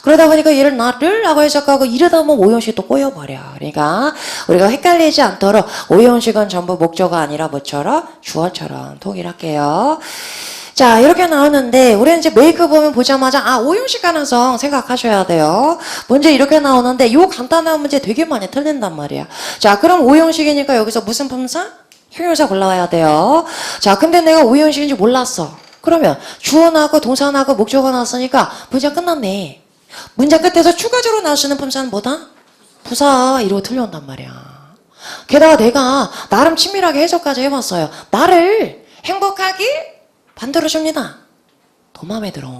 그러다 보니까 얘를 나를 라고 해석하고 이러다 보면 5형식 또 꼬여버려. 그러니까 우리가 헷갈리지 않도록 5형식은 전부 목적어가 아니라 뭐처럼? 주어처럼 통일할게요. 자, 이렇게 나오는데 우리는 이제 메이크 보면 보자마자 5형식 가능성 생각하셔야 돼요. 문제 이렇게 나오는데 요 간단한 문제 되게 많이 틀린단 말이야. 자, 그럼 5형식이니까 여기서 무슨 품사? 형용사 골라와야 돼요. 자, 근데 내가 5형식인지 몰랐어. 그러면 주어 나고 동사 나고 목적어 나왔으니까 문제 끝났네. 문제 끝에서 추가적으로 나올 수 있는 품사는 뭐다? 부사 이러고 틀려온단 말이야. 게다가 내가 나름 친밀하게 해석까지 해봤어요. 나를 행복하게 만들어줍니다. 더 마음에 들어.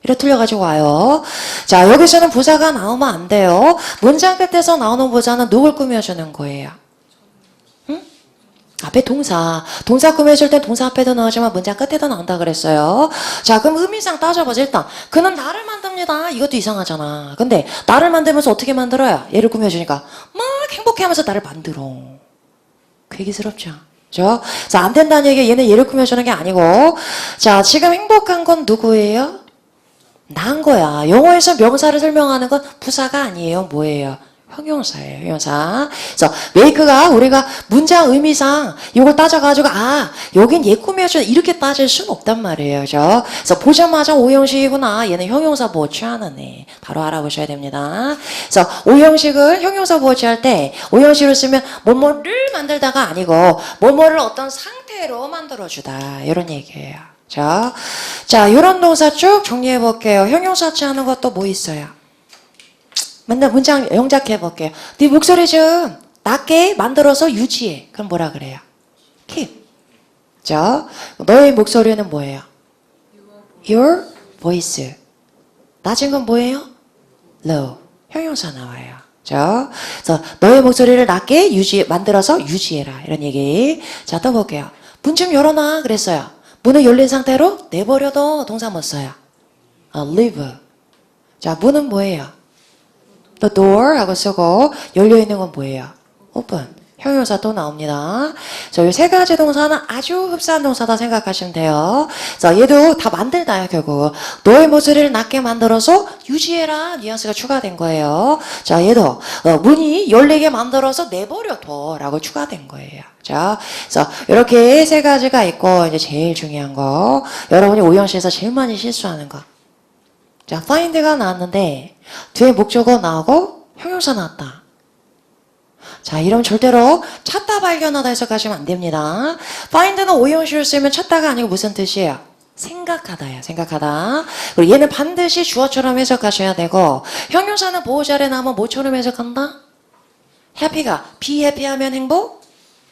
이렇게 틀려가지고 와요. 자, 여기서는 부사가 나오면 안 돼요. 문장 끝에서 나오는 부사는 누굴 꾸며주는 거예요? 앞에 동사 꾸며줄 땐 동사 앞에도 나오지만 문장 끝에도 나온다 그랬어요. 자, 그럼 의미상 따져보자. 일단 그는 나를 만듭니다. 이것도 이상하잖아. 근데 나를 만들면서 어떻게 만들어요? 얘를 꾸며주니까 막 행복해하면서 나를 만들어. 괴기스럽죠. 그죠? 자, 안 된다는 얘기가 얘는 얘를 꾸며주는 게 아니고, 자, 지금 행복한 건 누구예요? 난 거야. 영어에서 명사를 설명하는 건 부사가 아니에요. 뭐예요? 형용사예요, 형용사. 그래서 make가 우리가 문장 의미상 이걸 따져가지고 여긴 얘 꾸며줘 이렇게 따질 수는 없단 말이에요, 그죠? 그래서 보자마자 5형식이구나. 얘는 형용사 보호 취하는 애. 바로 알아보셔야 됩니다. 그래서 5형식을 형용사 보호 취할 때 5형식을 쓰면 뭐뭐를 만들다가 아니고 뭐뭐를 어떤 상태로 만들어주다 이런 얘기예요. 자, 이런 동사 쭉 정리해 볼게요. 형용사 취하는 것도 뭐 있어요? 맨날 문장 영작해 볼게요. 네 목소리 좀 낮게 만들어서 유지해. 그럼 뭐라 그래요? keep. 자, 너의 목소리는 뭐예요? Your voice. 낮은 건 뭐예요? low. 형용사 나와요. 자, 그래서 너의 목소리를 낮게 만들어서 유지해라. 이런 얘기. 자, 또 볼게요. 문 좀 열어놔. 그랬어요. 문을 열린 상태로 내버려둬. 동사 못 써요. leave. 자, 문은 뭐예요? The door 하고 쓰고 열려있는 건 뭐예요? open. 형용사 또 나옵니다. 이 세 가지 동사는 아주 흡사한 동사다 생각하시면 돼요. 그래서 얘도 다 만들다요, 결국. 너의 목소리를 낮게 만들어서 유지해라. 뉘앙스가 추가된 거예요. 자, 얘도 문이 열리게 만들어서 내버려둬 라고 추가된 거예요. 자, 그래서 이렇게 세 가지가 있고 이제 제일 중요한 거 여러분이 5형식에서 제일 많이 실수하는 거. 자, find가 나왔는데 뒤에 목적어 나오고 형용사 나왔다. 자, 이러면 절대로 찾다 발견하다 해석하시면 안 됩니다. find는 5형식을 쓰면 찾다가 아니고 무슨 뜻이에요? 생각하다야, 생각하다. 그리고 얘는 반드시 주어처럼 해석하셔야 되고 형용사는 보호자에 나오면 뭐처럼 해석한다? happy가 be happy 하면 행복?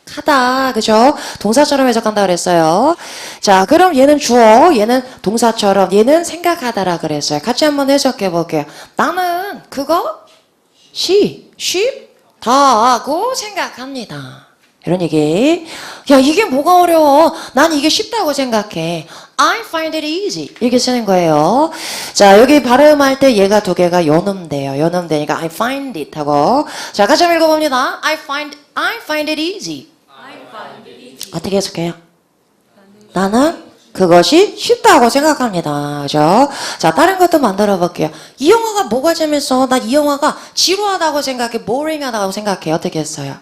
하다, 그죠? 동사처럼 해석한다 그랬어요. 자, 그럼 얘는 주어, 얘는 동사처럼, 얘는 생각하다라 그랬어요. 같이 한번 해석해 볼게요. 나는 그거 쉽다고 생각합니다. 이런 얘기. 야, 이게 뭐가 어려워? 난 이게 쉽다고 생각해. I find it easy. 이렇게 쓰는 거예요. 자, 여기 발음할 때 얘가 두 개가 연음돼요. 연음되니까 I find it 하고. 자, 같이 한번 읽어봅니다. I find it easy. 어떻게 해석해요? 나는 그것이 쉽다고 생각합니다. 그죠? 자, 다른 것도 만들어 볼게요. 이 영화가 뭐가 재밌어? 나 이 영화가 지루하다고 생각해. boring하다고 생각해. 어떻게 했어요?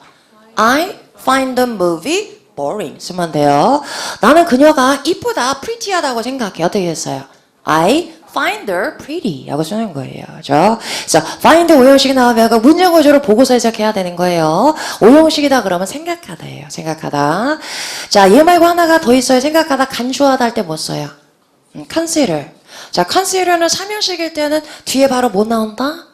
I find the movie boring. 쓰면 돼요. 나는 그녀가 이쁘다, pretty하다고 생각해. 어떻게 했어요? I find her pretty 라고 쓰는 거예요. 그죠? 그래서 find 오형식이 나오면 그 문장 구조를 보고서 해석해야 되는 거예요. 오형식이다 그러면 생각하다예요. 생각하다. 자, 얘 말고 하나가 더 있어요. 생각하다, 간주하다 할 때 뭐 써요? consider. 자, consider는 3형식일 때는 뒤에 바로 뭐 나온다?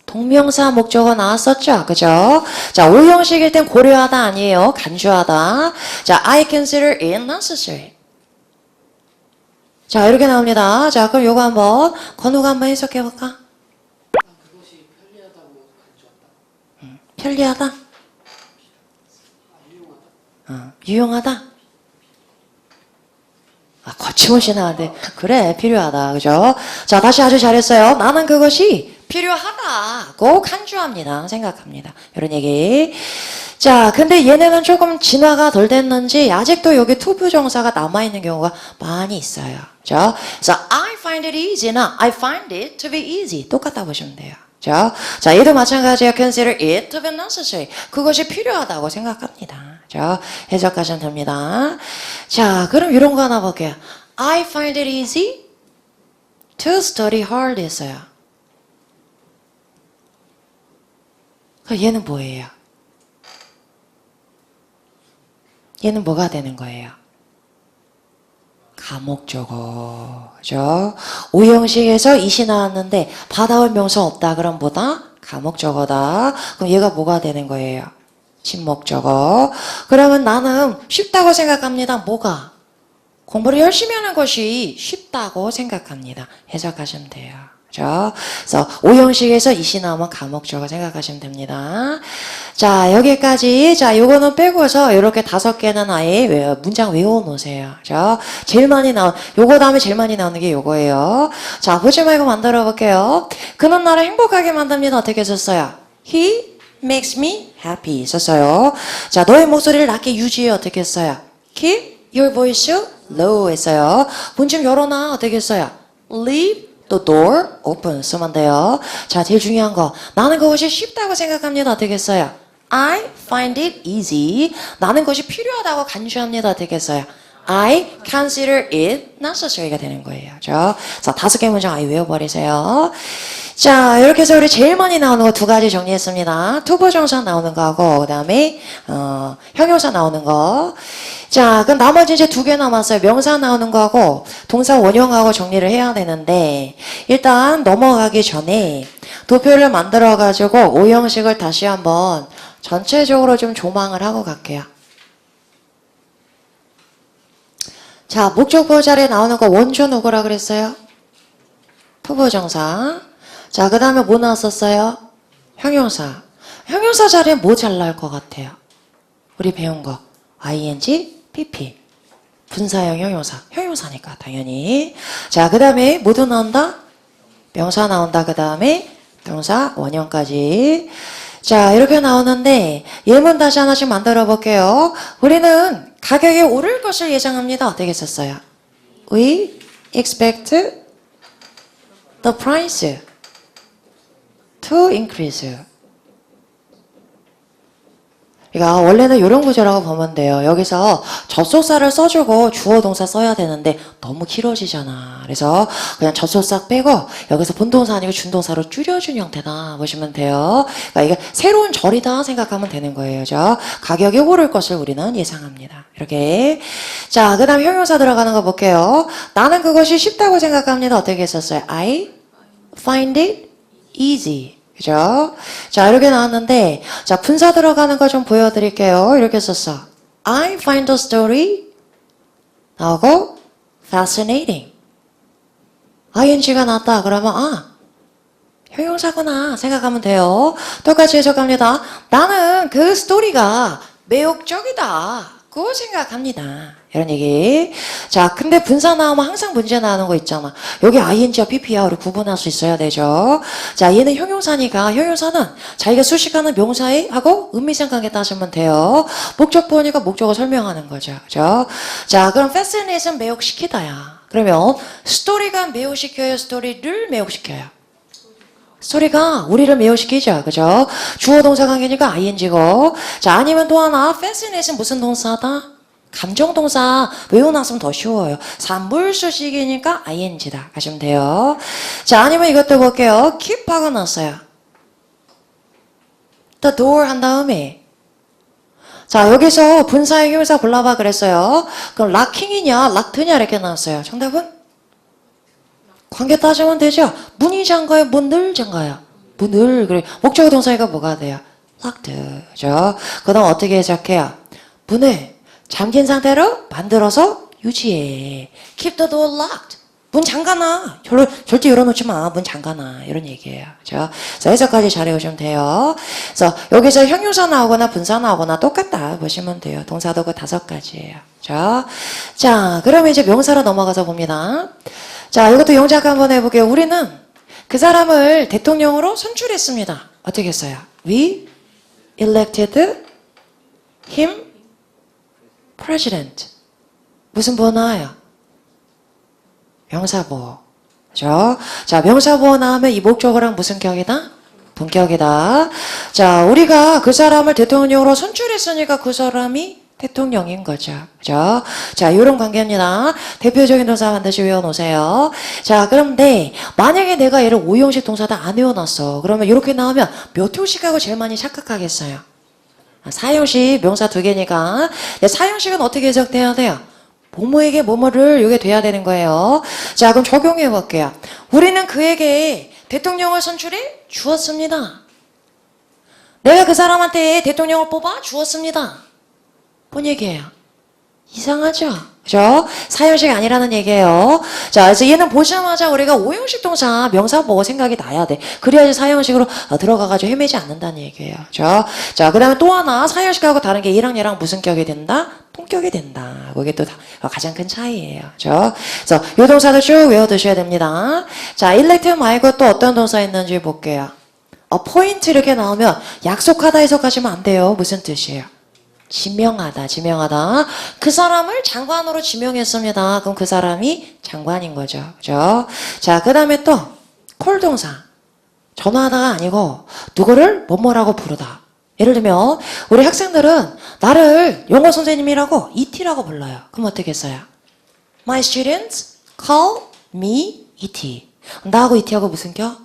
동명사 목적어 나왔었죠? 그죠? 자, 5형식일 땐 고려하다 아니에요. 간주하다. 자, I consider it necessary. 자, 이렇게 나옵니다. 자, 그럼 요거 한번 건우가 한번 해석해 볼까? 그것이 편리하다고 간주한다. 편리하다? 유용하다. 유용하다? 아, 거침없이 나왔는데. 그래, 필요하다. 그죠? 자, 다시 아주 잘했어요. 나는 그것이 필요하다고 간주합니다. 생각합니다. 이런 얘기. 자, 근데 얘네는 조금 진화가 덜 됐는지 아직도 여기 투부정사가 남아있는 경우가 많이 있어요. 그죠? 그래서 I find it easy나 I find it to be easy. 똑같다 보시면 돼요. 그죠? 자, 얘도 마찬가지예요. Consider it to be necessary. 그것이 필요하다고 생각합니다. 그죠? 해석하시면 됩니다. 자, 그럼 이런 거 하나 볼게요. I find it easy to study hard 했어요. 그럼 얘는 뭐예요? 얘는 뭐가 되는 거예요? 가목적어. 그죠? 5형식에서 이시 나왔는데 받아올 명사 없다. 그럼 뭐다? 가목적어다. 그럼 얘가 뭐가 되는 거예요? 진목적어. 그러면 나는 쉽다고 생각합니다. 뭐가? 공부를 열심히 하는 것이 쉽다고 생각합니다. 해석하시면 돼요. 그죠? 그래서 5형식에서 이시 나오면 가목적어 생각하시면 됩니다. 자, 여기까지. 자, 요거는 빼고서 이렇게 5개는 아예 문장 외워놓으세요. 그죠? 제일 많이 요거 다음에 제일 많이 나오는 게 요거예요. 자, 보지 말고 만들어 볼게요. 그는 나를 행복하게 만듭니다. 어떻게 썼어요? He makes me happy 썼어요. 자, 너의 목소리를 낮게 유지해. 어떻게 했어요? Keep your voice low 했어요. 문 좀 열어놔. 어떻게 했어요? Leave 또 door open 쓰면 돼요. 자, 제일 중요한 거. 나는 그것이 쉽다고 생각합니다. 어떻게 했어요? I find it easy. 나는 그것이 필요하다고 간주합니다. 어떻게 했어요? I consider it necessary가 되는 거예요. 그죠? 자, 5개 문장 아예 외워버리세요. 자, 이렇게 해서 우리 제일 많이 나오는 거 2가지 정리했습니다. 투부정사 나오는 거하고, 그 다음에, 형용사 나오는 거. 자, 그럼 나머지 이제 2개 남았어요. 명사 나오는 거하고, 동사 원형하고 정리를 해야 되는데, 일단 넘어가기 전에 도표를 만들어가지고 5형식을 다시 한번 전체적으로 좀 조망을 하고 갈게요. 자, 목적보 자리에 나오는 거 원조 누구라 그랬어요? 투부정사. 자, 그 다음에 뭐 나왔었어요? 형용사. 형용사 자리에 뭐 잘 나올 것 같아요? 우리 배운 거. ing, pp. 분사형 형용사. 형용사니까 당연히. 자, 그 다음에 뭐도 나온다? 명사 나온다. 그 다음에 명사 원형까지. 자, 이렇게 나오는데 예문 다시 하나씩 만들어 볼게요. 우리는 가격이 오를 것을 예상합니다. 어떻게 썼어요? We expect the price to increase. 그러니까 원래는 이런 구조라고 보면 돼요. 여기서 접속사를 써주고 주어 동사 써야 되는데 너무 길어지잖아. 그래서 그냥 접속사 빼고 여기서 본동사 아니고 준동사로 줄여준 형태다 보시면 돼요. 그러니까 이게 새로운 절이다 생각하면 되는 거예요. 그죠? 가격이 오를 것을 우리는 예상합니다. 이렇게. 자, 그 다음 형용사 들어가는 거 볼게요. 나는 그것이 쉽다고 생각합니다. 어떻게 했었어요? I find it easy. 그죠? 자, 이렇게 나왔는데, 자, 분사 들어가는 거 좀 보여드릴게요. 이렇게 썼어. I find the story 나오고, fascinating. ing가 나왔다. 그러면, 형용사구나. 생각하면 돼요. 똑같이 해석합니다. 나는 그 스토리가 매혹적이다. 고 생각합니다. 이런 얘기. 자, 근데 분사 나오면 항상 문제 나는 거 있잖아. 여기 ing와 pp야. 우리 구분할 수 있어야 되죠. 자, 얘는 형용사니까 형용사는 자기가 수식하는 명사에 하고 의미생각에 따지면 돼요. 목적보니까 목적을 설명하는 거죠. 그죠? 자, 그럼 fascinate은 매혹시키다야. 그러면 스토리가 매혹시켜요? 스토리를 매혹시켜요? 스토리가 우리를 매혹시키죠. 그죠? 주어 동사 관계니까 ing고. 자, 아니면 또 하나, fascinate은 무슨 동사다? 감정 동사 외워놨으면 더 쉬워요. 산물수식이니까 ing다. 하시면 돼요. 자, 아니면 이것도 볼게요. keep 박아놨어요. the door 한 다음에. 자, 여기서 분사형 형용사 골라봐 그랬어요. 그럼 locking이냐, locked냐 이렇게 나왔어요. 정답은? 관계 따지면 되죠. 문이 잠가요? 문을 잠가요? 문을. 그래. 목적어 동사가 뭐가 돼요? locked. 그죠? 그 다음 어떻게 해석해요? 문을 잠긴 상태로 만들어서 유지해. keep the door locked. 문 잠가놔. 절대 열어놓지 마. 문 잠가놔. 이런 얘기예요. 그죠? 그래서 해석까지 잘 해오시면 돼요. 그래서 여기서 형용사 나오거나 분사 나오거나 똑같다 보시면 돼요. 동사도 그 5가지예요. 그죠? 자, 그러면 이제 명사로 넘어가서 봅니다. 자, 이것도 영작 한번 해볼게요. 우리는 그 사람을 대통령으로 선출했습니다. 어떻게 했어요? We elected him president. 무슨 보호 나와요? 명사보호. 그죠? 자, 명사보호 나오면 이 목적어랑 무슨 격이다? 분격이다. 자, 우리가 그 사람을 대통령으로 선출했으니까 그 사람이 대통령인 거죠. 그죠? 자, 이런 관계입니다. 대표적인 동사 반드시 외워놓으세요. 자, 그런데 만약에 내가 얘를 5형식 동사다 안 외워놨어. 그러면 이렇게 나오면 몇 형식하고 제일 많이 착각하겠어요? 4형식 명사 2개니까 4형식은 어떻게 해석돼야 돼요? 뭐뭐에게 뭐뭐를 이게 돼야 되는 거예요. 자, 그럼 적용해 볼게요. 우리는 그에게 대통령을 선출해 주었습니다. 내가 그 사람한테 대통령을 뽑아 주었습니다. 뭔 얘기예요? 이상하죠? 그죠? 4형식 아니라는 얘기예요. 자, 그래서 얘는 보자마자 우리가 5형식 동사 명사 보고 생각이 나야 돼. 그래야지 4형식으로 들어가가지고 헤매지 않는다는 얘기예요. 그죠? 자, 그 다음에 또 하나 4형식하고 다른 게 얘랑 얘랑 무슨 격이 된다? 통격이 된다. 그게 또 가장 큰 차이예요. 그죠? 그래서 이 동사도 쭉 외워두셔야 됩니다. 자, elect 말고 또 어떤 동사 있는지 볼게요. 포인트 이렇게 나오면 약속하다 해석하시면 안 돼요. 무슨 뜻이에요? 지명하다, 지명하다. 그 사람을 장관으로 지명했습니다. 그럼 그 사람이 장관인 거죠. 그죠? 자, 그 다음에 또, 콜 동사. 전화하다가 아니고, 누구를 뭐뭐라고 부르다. 예를 들면, 우리 학생들은 나를 영어 선생님이라고 ET라고 불러요. 그럼 어떻게 써요? My students call me ET. 나하고 ET하고 무슨 겨?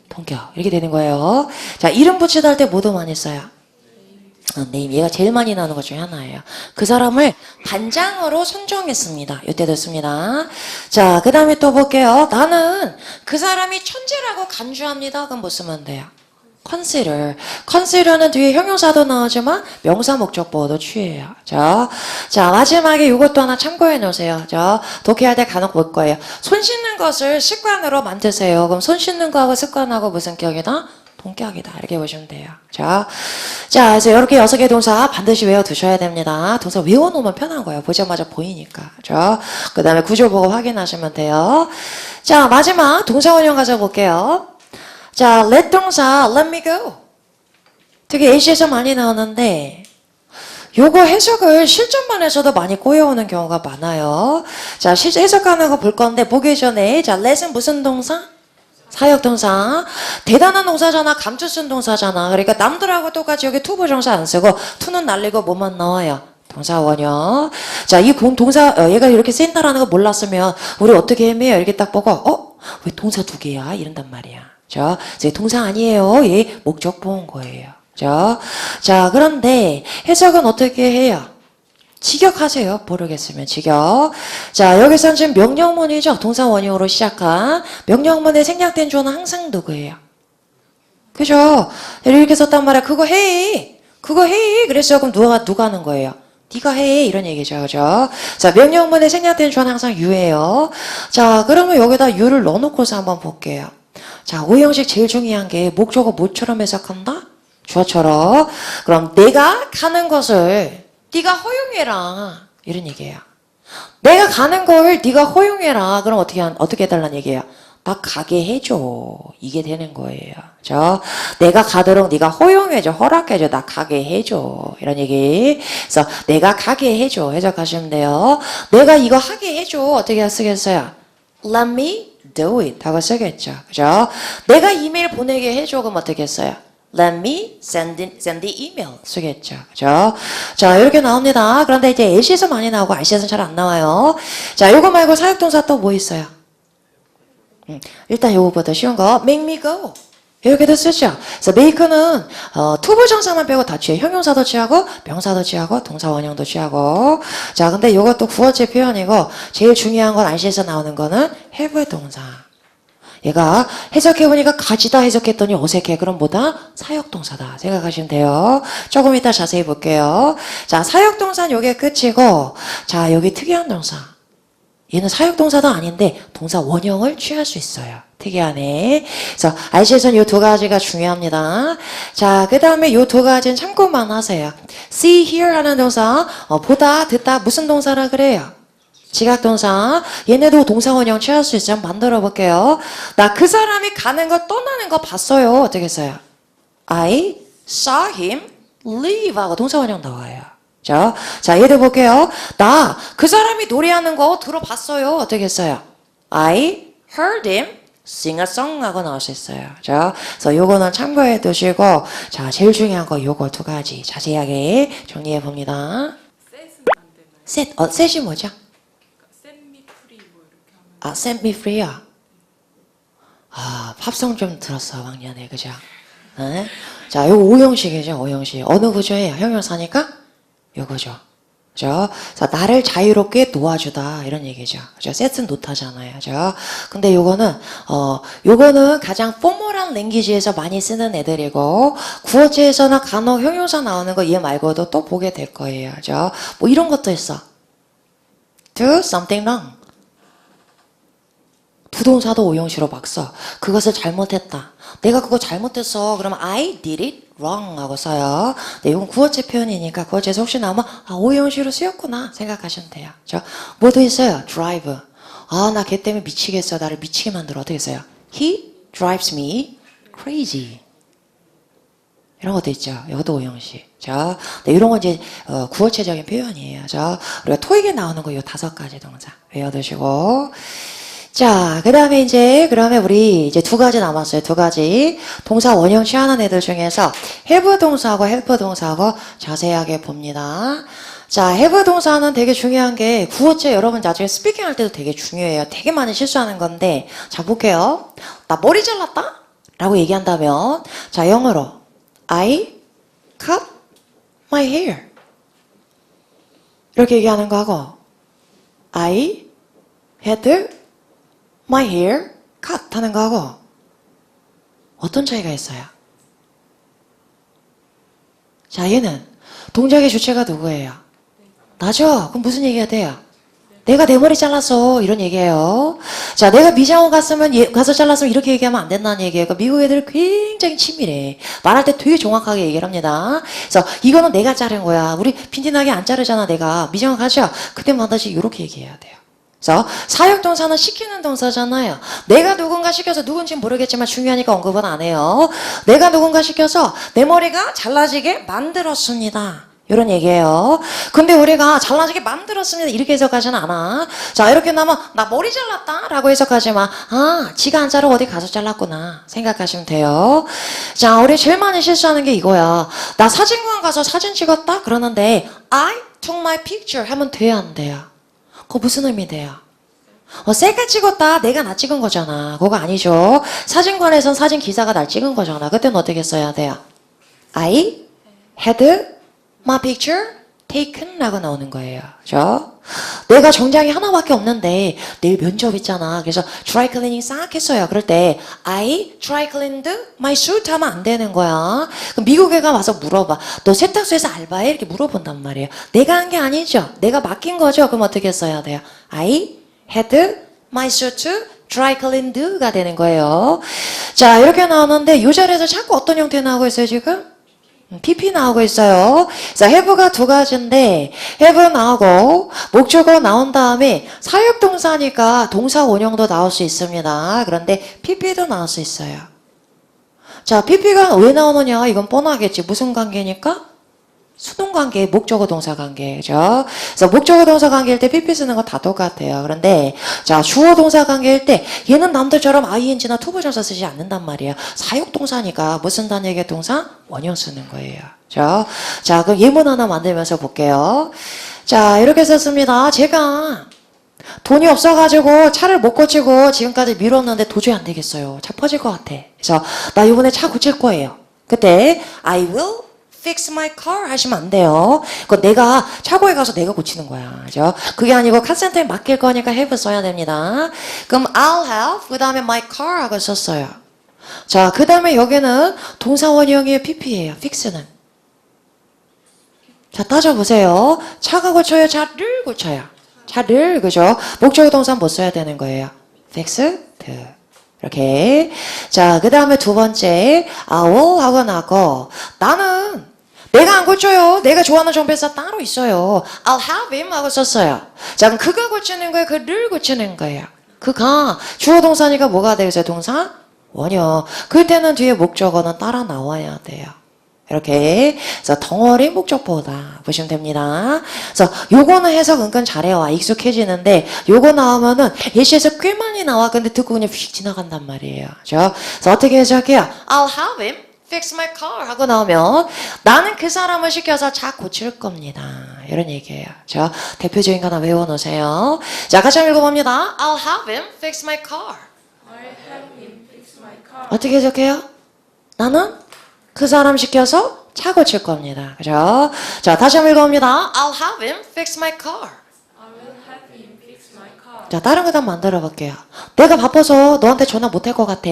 동격. 이렇게 되는 거예요. 자, 이름 붙이다 할 때 뭐도 많이 써요? 네임. 얘가 제일 많이 나오는 것 중에 하나예요. 그 사람을 반장으로 선정했습니다. 이때도 씁니다. 자, 그 다음에 또 볼게요. 나는 그 사람이 천재라고 간주합니다. 그럼 뭐 쓰면 돼요? consider. consider는 뒤에 형용사도 나오지만 명사 목적보호도 취해요. 자, 마지막에 이것도 하나 참고해 놓으세요. 독해할 때 간혹 볼 거예요. 손 씻는 것을 습관으로 만드세요. 그럼 손 씻는 거하고 습관하고 무슨 격이다? 동격이다. 이렇게 보시면 돼요. 자, 그래서 이렇게 6개 동사 반드시 외워두셔야 됩니다. 동사 외워놓으면 편한 거예요. 보자마자 보이니까. 그 다음에 구조 보고 확인하시면 돼요. 자, 마지막 동사 원형 가서 볼게요. 자, let 동사 let me go. 되게 예시에서 많이 나오는데 요거 해석을 실전반에서도 많이 꼬여오는 경우가 많아요. 자, 실제 해석하는 거 볼 건데 보기 전에 자, let은 무슨 동사? 사역동사. 대단한 동사잖아. 감투 쓴 동사잖아. 그러니까 남들하고 똑같이 여기 to 부정사 안 쓰고 to는 날리고 뭐만 나와요? 동사 원형. 자, 이 동사 얘가 이렇게 쓰인다라는 거 몰랐으면 우리 어떻게 헤매요? 이렇게 딱 보고 왜 동사 2개야? 이런단 말이야. 자, 동사 아니에요. 얘 목적 보온 거예요. 자, 그런데 해석은 어떻게 해요? 직역하세요. 모르겠으면 직역. 자, 여기서는 지금 명령문이죠. 동사 원형으로 시작한 명령문에 생략된 주어는 항상 누구예요? 그죠? 이렇게 썼단 말이야. 그거 해. 그랬어요. 그럼 누가 하는 거예요? 네가 해. 이런 얘기죠. 그죠? 자, 명령문에 생략된 주어는 항상 you예요. 자, 그러면 여기다 you를 넣어놓고서 한번 볼게요. 자, 5형식 제일 중요한 게 목적어 뭐처럼 해석한다? 주어처럼. 그럼 내가 하는 것을 네가 허용해라. 이런 얘기예요. 내가 가는 걸 네가 허용해라. 그럼 어떻게 해달라는 얘기예요? 나 가게 해줘. 이게 되는 거예요. 내가 가도록 네가 허용해줘. 허락해줘. 나 가게 해줘. 이런 얘기. 그래서 내가 가게 해줘. 해석하시면 돼요. 내가 이거 하게 해줘. 어떻게 쓰겠어요? Let me do it 하고 쓰겠죠. 그죠? 내가 이메일 보내게 해줘. 그럼 어떻게 했어요? Let me send the email 쓰겠죠. 그죠? 자, 이렇게 나옵니다. 그런데 이제 LC에서 많이 나오고 RC에서는 잘 안 나와요. 자, 요거 말고 사역동사 또 뭐 있어요? 일단 요거보다 쉬운 거 make me go 이렇게도 쓰죠. 그래서 make는 투부정사만 빼고 다 취해. 형용사도 취하고 명사도 취하고 동사 원형도 취하고. 자, 근데 요것도 구어체 표현이고 제일 중요한 건 RC에서 나오는 거는 have 동사. 얘가 해석해보니까 가지다 해석했더니 어색해. 그럼 뭐다? 사역동사다 생각하시면 돼요. 조금 이따 자세히 볼게요. 자, 사역동사는 요게 끝이고, 자, 여기 특이한 동사. 얘는 사역동사도 아닌데 동사 원형을 취할 수 있어요. 특이하네. 그래서 RC에서는 이 두 가지가 중요합니다. 자, 그 다음에 이 두 가지는 참고만 하세요. see, hear 하는 동사, 보다, 듣다 무슨 동사라 그래요? 지각동사. 얘네도 동사 원형 취할 수 있어요. 한번 만들어 볼게요. 나 그 사람이 가는 거 떠나는 거 봤어요. 어떻게 써요? I saw him leave 하고 동사 원형 나와요. 자, 얘들 볼게요. 나 그 사람이 노래하는 거 들어봤어요. 어떻게 써요? I heard him sing a song 하고 나올 수 있어요. 그래서 요거는 참고해 두시고, 자, 제일 중요한 거 요거 두 가지 자세하게 정리해 봅니다. 셋은 안 되나요? 셋이 뭐죠? set me free 뭐 이렇게 하면. 아, set me free야. 아, 팝송 좀 들었어, 왕년에. 그죠? 네? 자, 요거 오형식이죠, 오형식. 어느 구조예요? 형용사니까? 요거죠. 그죠? 그래서 나를 자유롭게 놓아주다. 이런 얘기죠. 그죠? set은 놓다잖아요. 그죠? 근데 요거는 가장 포멀한 랭귀지에서 많이 쓰는 애들이고, 구어체에서나 간혹 형용사 나오는 거 얘 말고도 또 보게 될 거예요. 그죠? 뭐 이런 것도 있어. do something wrong. 부동사도 오형식으로 막 써. 그것을 잘못했다. 내가 그거 잘못했어. 그러면 I did it wrong 하고 써요. 네, 이건 구어체 표현이니까 구어체에서 혹시 나오면 오형식으로 쓰였구나 생각하시면 돼요. 뭐도 있어요. drive. 나 걔 때문에 미치겠어. 나를 미치게 만들어. 어떻게 써요? He drives me crazy. 이런 것도 있죠. 이것도 오형식. 네, 이런 건 이제 구어체적인 표현이에요. 우리가 토익에 나오는 거 이 5가지 동사 외워두시고. 자, 그 다음에 그러면 우리 이제 2가지 남았어요. 2가지. 동사 원형 취하는 애들 중에서 have 동사하고 help 동사하고 자세하게 봅니다. 자, have 동사는 되게 중요한 게 구어체 여러분 나중에 스피킹 할 때도 되게 중요해요. 되게 많이 실수하는 건데. 자, 볼게요. 나 머리 잘랐다? 라고 얘기한다면, 자, 영어로 I cut my hair. 이렇게 얘기하는 거하고 I had my hair cut 하는 거하고 어떤 차이가 있어요? 자, 얘는 동작의 주체가 누구예요? 나죠? 그럼 무슨 얘기가 돼요? 내가 내 머리 잘랐어. 이런 얘기예요. 자, 내가 미장원 가서 잘랐으면 이렇게 얘기하면 안 된다는 얘기예요. 그러니까 미국 애들 굉장히 치밀해. 말할 때 되게 정확하게 얘기를 합니다. 그래서 이거는 내가 자른 거야. 우리 빈티나게 안 자르잖아, 내가. 미장원 가죠? 그때 반드시 이렇게 얘기해야 돼요. 그래서 사역동사는 시키는 동사잖아요. 내가 누군가 시켜서 누군지는 모르겠지만 중요하니까 언급은 안 해요. 내가 누군가 시켜서 내 머리가 잘라지게 만들었습니다. 이런 얘기예요. 근데 우리가 잘라지게 만들었습니다. 이렇게 해석하지는 않아. 자, 이렇게 나면 나 머리 잘랐다 라고 해석하지 마. 지가 안 자르고 어디 가서 잘랐구나 생각하시면 돼요. 자, 우리 제일 많이 실수하는 게 이거야. 나 사진관 가서 사진 찍었다? 그러는데 I took my picture 하면 돼요, 안 돼요? 그거 무슨 의미 돼요? 셀카 찍었다. 내가 나 찍은 거잖아. 그거 아니죠. 사진관에선 사진 기사가 날 찍은 거잖아. 그때는 어떻게 써야 돼요? I had my picture taken 라고 나오는 거예요. 그죠? 내가 정장이 하나밖에 없는데 내일 면접 있잖아. 그래서 dry cleaning 싹 했어요. 그럴 때 I dry cleaned my suit 하면 안 되는 거야. 그럼 미국 애가 와서 물어봐. 너 세탁소에서 알바해? 이렇게 물어본단 말이에요. 내가 한 게 아니죠. 내가 맡긴 거죠. 그럼 어떻게 써야 돼요? I had my suit dry cleaned가 되는 거예요. 자, 이렇게 나오는데 이 자리에서 자꾸 어떤 형태 나오고 있어요, 지금? PP 나오고 있어요. 자, have가 두 가지인데 have 나오고 목적어 나온 다음에 사역동사니까 동사 원형도 나올 수 있습니다. 그런데 PP도 나올 수 있어요. 자, PP가 왜 나오느냐? 이건 뻔하겠지. 무슨 관계니까? 수동관계, 목적어 동사 관계죠. 그래서 목적어 동사 관계일 때 PP 쓰는 거 다 똑같아요. 그런데 자, 주어 동사 관계일 때 얘는 남들처럼 ing나 투부정사 쓰지 않는단 말이에요. 사역 동사니까 뭐 쓴다는 얘기야? 동사 원형 쓰는 거예요. 자, 그럼 예문 하나 만들면서 볼게요. 자, 이렇게 썼습니다. 제가 돈이 없어가지고 차를 못 고치고 지금까지 미뤘는데 도저히 안 되겠어요. 차 퍼질 것 같아. 그래서 나 이번에 차 고칠 거예요. 그때 I will fix my car 하시면 안 돼요. 그거 내가 차고에 가서 내가 고치는 거야. 그죠? 그게 아니고 카센터에 맡길 거니까 have 써야 됩니다. 그럼 I'll have 그 다음에 my car 하고 썼어요. 자, 그 다음에 여기는 동사 원형이에요. PP예요. fix는. 자, 따져보세요. 차가 고쳐요? 차를 고쳐요? 차를, 그죠? 목적어 동사 뭐 써야 되는 거예요? fix, 이렇게. 자, 그 다음에 두 번째, I will 하고 나고, 나는 내가 안 고쳐요. 내가 좋아하는 정비사 따로 있어요. I'll have him 하고 썼어요. 자, 그럼 그가 고치는 거예요? 그를 고치는 거예요? 그가 주어 동사니까 뭐가 되겠어요? 동사? 원형. 그때는 뒤에 목적어는 따라 나와야 돼요. 이렇게. 그래서 덩어리 목적보다 보시면 됩니다. 그래서 요거는 해석 은근 잘해요. 익숙해지는데 요거 나오면은 예시에서 꽤 많이 나와. 근데 듣고 그냥 휙 지나간단 말이에요. 그죠? 그래서 어떻게 해석해요? I'll have him fix my car 하고 나오면 나는 그 사람을 시켜서 차 고칠 겁니다. 이런 얘기예요. 자, 대표적인 거 하나 외워놓으세요. 자, 같이 한번 읽어봅니다. I'll have him fix my car. I'll have him fix my car. 어떻게 해석해요? 나는 그 사람 시켜서 차 고칠 겁니다. 그죠? 자, 다시 한번 읽어봅니다. I'll have him fix my car. I will have him fix my car. 자, 다른 거 한번 만들어 볼게요. 내가 바빠서 너한테 전화 못 할 것 같아.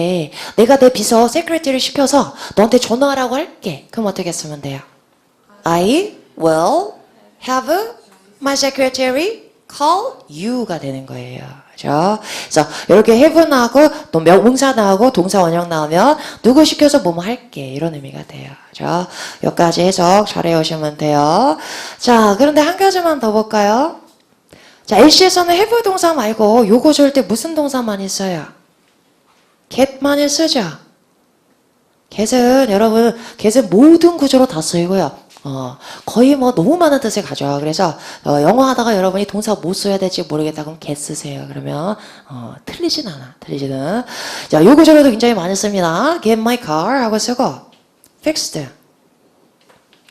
내가 내 비서 세크리티를 시켜서 너한테 전화하라고 할게. 그럼 어떻게 쓰면 돼요? I will have my secretary call you가 되는 거예요. 그죠? 그래서 이렇게 have 나오고 또 명사 나오고 동사 원형 나오면 누구 시켜서 뭐뭐 할게 이런 의미가 돼요. 그죠? 여기까지 해석 잘 해오시면 돼요. 자, 그런데 한 가지만 더 볼까요? 자, LC에서는 have 동사 말고 요거 줄 때 무슨 동사 많이 써요? get 많이 쓰죠? get은 여러분 get은 모든 구조로 다 쓰이고요. 거의 뭐 너무 많은 뜻을 가져요. 그래서 영어 하다가 여러분이 동사 못 써야 될지 모르겠다 그럼 get 쓰세요. 그러면 틀리진 않아. 틀리지는. 자, 요 구조로도 굉장히 많이 씁니다. get my car 하고 쓰고 fixed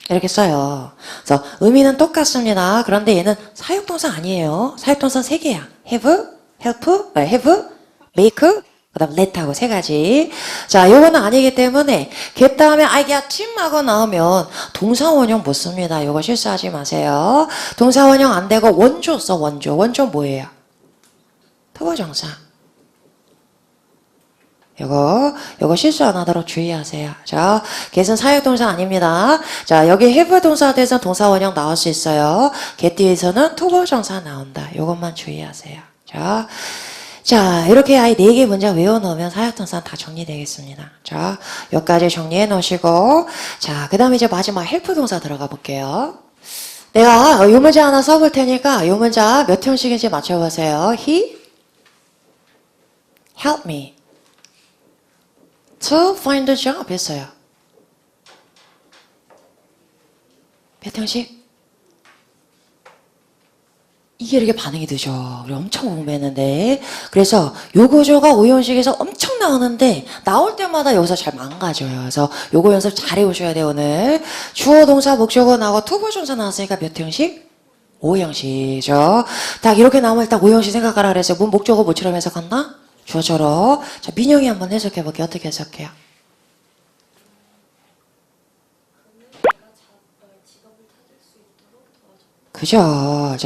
이렇게 써요. 그래서 의미는 똑같습니다. 그런데 얘는 사역동사 아니에요. 사역동사 3개야. have, help, have, make, 그 다음 let 하고 3가지. 자, 요거는 아니기 때문에 get 다음에 I got him 하고 나오면 동사 원형 못 씁니다. 요거 실수하지 마세요. 동사 원형 안 되고 원조 써, 원조. 원조 뭐예요? 투부정사. 요거 실수 안 하도록 주의하세요. 자, get은 사역동사 아닙니다. 자, 여기 have 동사에 대해서 동사 원형 나올 수 있어요. get 뒤에서는 투부정사 나온다. 요것만 주의하세요. 자, 이렇게 아이 4개 문장 외워놓으면 사역동사 다 정리되겠습니다. 자, 여기까지 정리해 놓으시고, 자, 그 다음에 이제 마지막 help 동사 들어가 볼게요. 내가 요 문제 하나 써볼 테니까 요 문장 몇 형식인지 맞춰보세요. He help me to find a job 했어요. 몇 형식? 이게 이렇게 반응이 늦어. 우리 엄청 궁금했는데. 그래서 요 구조가 5형식에서 엄청 나오는데 나올 때마다 여기서 잘 망가져요. 그래서 요거 연습 잘 해오셔야 돼요, 오늘. 주어, 동사, 목적어 나오고 투부정사 나왔으니까 몇 형식? 5형식이죠. 딱 이렇게 나오면 일단 5형식 생각하라 그랬어요. 뭐 목적어 뭐처럼 해석한다? 주어처럼. 자, 민영이 한번 해석해볼게요. 어떻게 해석해요? 그죠?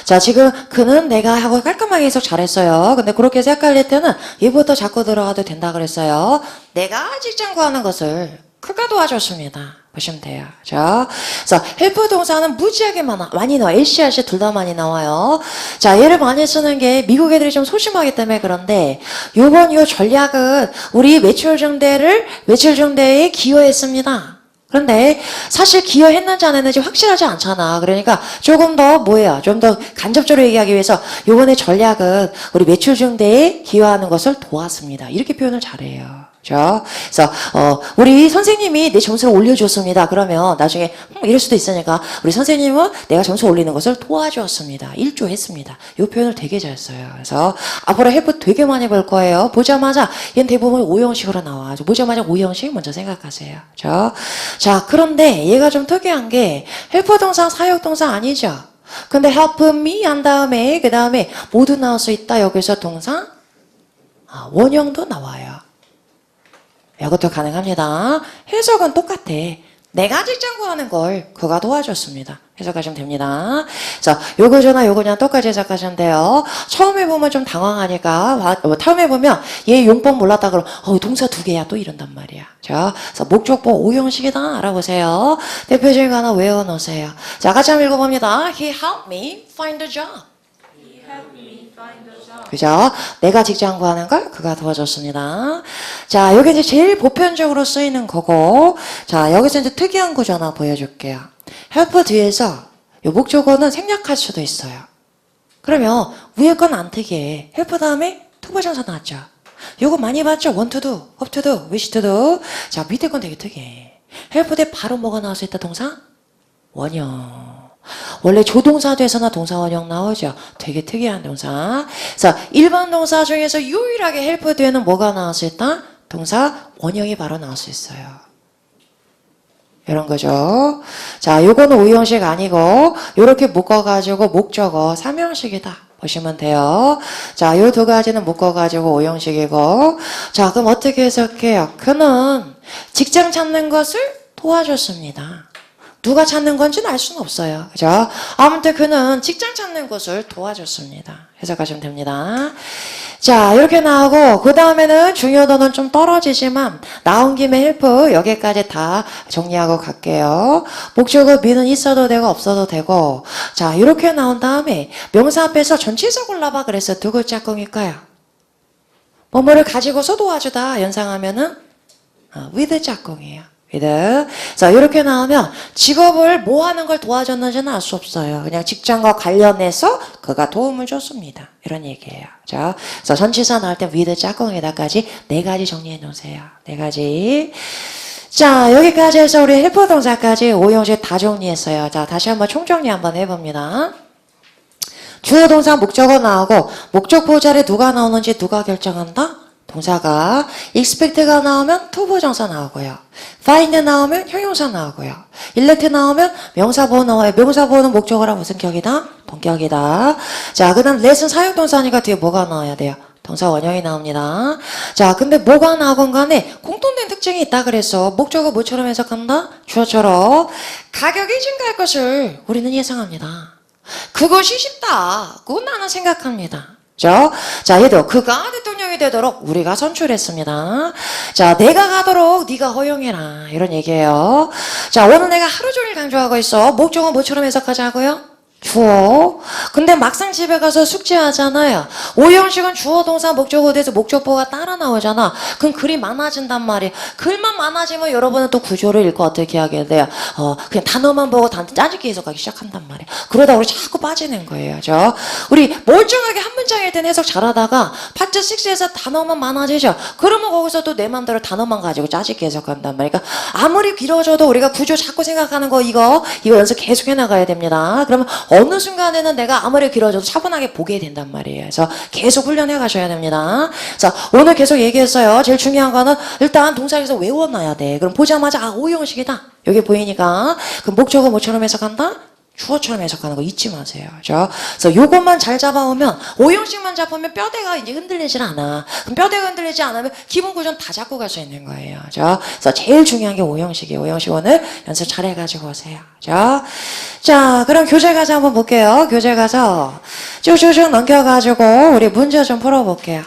자, 지금 그는 내가 하고 깔끔하게 해석 잘했어요. 근데 그렇게 해서 헷갈릴 때는 얘부터 자꾸 들어가도 된다 그랬어요. 내가 직장 구하는 것을 그가 도와줬습니다. 보시면 돼요. 자, 그래서 헬프 동사는 무지하게 많이 나와요. LCRC 둘 다 많이 나와요. 자, 얘를 많이 쓰는 게 미국 애들이 좀 소심하기 때문에 그런데 요번 요 전략은 우리 매출 증대에 기여했습니다. 그런데 사실 기여했는지 안 했는지 확실하지 않잖아. 그러니까 조금 더 뭐예요? 좀 더 간접적으로 얘기하기 위해서 요번에 전략은 우리 매출 증대에 기여하는 것을 도왔습니다. 이렇게 표현을 잘해요. 그렇죠? 그래서 우리 선생님이 내 점수를 올려줬습니다. 그러면 나중에 이럴 수도 있으니까 우리 선생님은 내가 점수 올리는 것을 도와주었습니다. 일조했습니다. 이 표현을 되게 잘 써요. 그래서 앞으로 헬프 되게 많이 볼 거예요. 보자마자 얘는 대부분 5형식으로 나와. 보자마자 5형식 먼저 생각하세요. 그렇죠? 자, 그런데 얘가 좀 특이한 게 헬프 동사, 사역 동사 아니죠? 근데 help me 한 다음에 그 다음에 모두 나올 수 있다. 여기서 동사 원형도 나와요. 이것도 가능합니다. 해석은 똑같아. 내가 직장 구하는 걸 그가 도와줬습니다. 해석하시면 됩니다. 그래서 요거저나 요거저나 똑같이 해석하시면 돼요. 처음에 보면 좀 당황하니까 처음에 보면 얘 용법 몰랐다 그러면 동사 두 개야 또 이런단 말이야. 자, 그래서 목적보 5형식이다 알아보세요. 대표적인 거 하나 외워놓으세요. 자, 같이 한번 읽어봅니다. He helped me find a job. He helped me find a job. 그죠? 내가 직장 구하는 걸 그가 도와줬습니다. 자, 여기 이제 제일 보편적으로 쓰이는 거고, 자, 여기서 이제 특이한 구조 하나 보여줄게요. help 뒤에서 요 목적어는 생략할 수도 있어요. 그러면 위에 건 안 특이해. help 다음에 투부정사 나왔죠. 요거 많이 봤죠? want to do, hope to do, wish to do. 자, 밑에 건 되게 특이해. help 대 바로 뭐가 나올 수 있다, 동사? 원형. 원래 조동사 돼서나 동사 원형 나오죠. 되게 특이한 동사. 그래서 일반 동사 중에서 유일하게 헬프 뒤에는 뭐가 나올 수 있다? 동사 원형이 바로 나올 수 있어요. 이런 거죠. 자, 요거는 5형식 아니고 요렇게 묶어가지고 목적어 3형식이다. 보시면 돼요. 자, 요 두 가지는 묶어가지고 5형식이고 자, 그럼 어떻게 해석해요? 그는 직장 찾는 것을 도와줬습니다. 누가 찾는 건지는 알 수는 없어요. 그죠? 아무튼 그는 직장 찾는 것을 도와줬습니다. 해석하시면 됩니다. 자, 이렇게 나오고, 그 다음에는 중요도는 좀 떨어지지만, 나온 김에 헬프, 여기까지 다 정리하고 갈게요. 목적어 미는 있어도 되고, 없어도 되고, 자, 이렇게 나온 다음에, 명사 앞에서 전치사 골라봐. 그래서 누구 짝꿍일까요? 뭐뭐를 가지고서 도와주다. 연상하면은, with 짝꿍이에요. 자, 이렇게 나오면 직업을 뭐 하는 걸 도와줬는지는 알 수 없어요. 그냥 직장과 관련해서 그가 도움을 줬습니다. 이런 얘기예요. 자, 그래서 전치사 나올 때 with 짝꿍에다까지 4가지 정리해 놓으세요. 4가지. 자, 여기까지 해서 우리 헬퍼 동사까지 5형식 다 정리했어요. 자, 다시 한번 총정리 한번 해봅니다. 주어 동사 목적어 나오고 목적 보호자리 누가 나오는지 누가 결정한다? 동사가 expect가 나오면 투부정사 나오고요. find 나오면 형용사 나오고요. elect 나오면 명사보호 나와요. 명사보호는 목적어라 무슨 격이다? 본격이다. 자, 그 다음 let은 사용동사니까 뒤에 뭐가 나와야 돼요? 동사 원형이 나옵니다. 자, 근데 뭐가 나오건 간에 공통된 특징이 있다 그래서 목적어 뭐처럼 해석한다? 주어처럼 가격이 증가할 것을 우리는 예상합니다. 그것이 쉽다고 나는 생각합니다. 그죠? 자, 얘도 그가 대통령이 되도록 우리가 선출했습니다. 자, 내가 가도록 네가 허용해라. 이런 얘기예요. 자, 오늘 내가 하루 종일 강조하고 있어. 목적은 뭐처럼 해석하자고요? 주어. 근데 막상 집에 가서 숙제하잖아요. 5형식은 주어, 동사, 목적어에 대해서 목적보가 따라 나오잖아. 그럼 글이 많아진단 말이에요. 글만 많아지면 여러분은 또 구조를 읽고 어떻게 하게 돼요? 그냥 단어만 보고 짜집기 해석하기 시작한단 말이에요. 그러다 우리 자꾸 빠지는 거예요. 그죠? 우리 멀쩡하게 한 문장일 땐 해석 잘하다가 파트 6에서 단어만 많아지죠. 그러면 거기서 또 내 맘대로 단어만 가지고 짜집기 해석한단 말이에요. 그러니까 아무리 길어져도 우리가 구조 자꾸 생각하는 거 이거 연습 계속 해나가야 됩니다. 그러면 어느 순간에는 내가 아무리 길어져도 차분하게 보게 된단 말이에요. 그래서 계속 훈련해 가셔야 됩니다. 자, 오늘 계속 얘기했어요. 제일 중요한 거는 일단 동사에서 외워놔야 돼. 그럼 보자마자 5형식이다. 여기 보이니까. 그럼 목적어 뭐처럼 해석한다? 주어처럼 해석하는 거 잊지 마세요. 그죠? 그래서 요것만 잘 잡아오면 5형식만 잡으면 뼈대가 이제 흔들리질 않아. 그럼 뼈대가 흔들리지 않으면 기본 구조는 다 잡고 갈 수 있는 거예요. 그죠? 그래서 제일 중요한 게 5형식이에요. 5형식 오늘 연습 잘 해가지고 오세요. 그죠? 자, 그럼 교재 가서 한번 볼게요. 교재 가서 쭉쭉쭉 넘겨가지고 우리 문제 좀 풀어볼게요.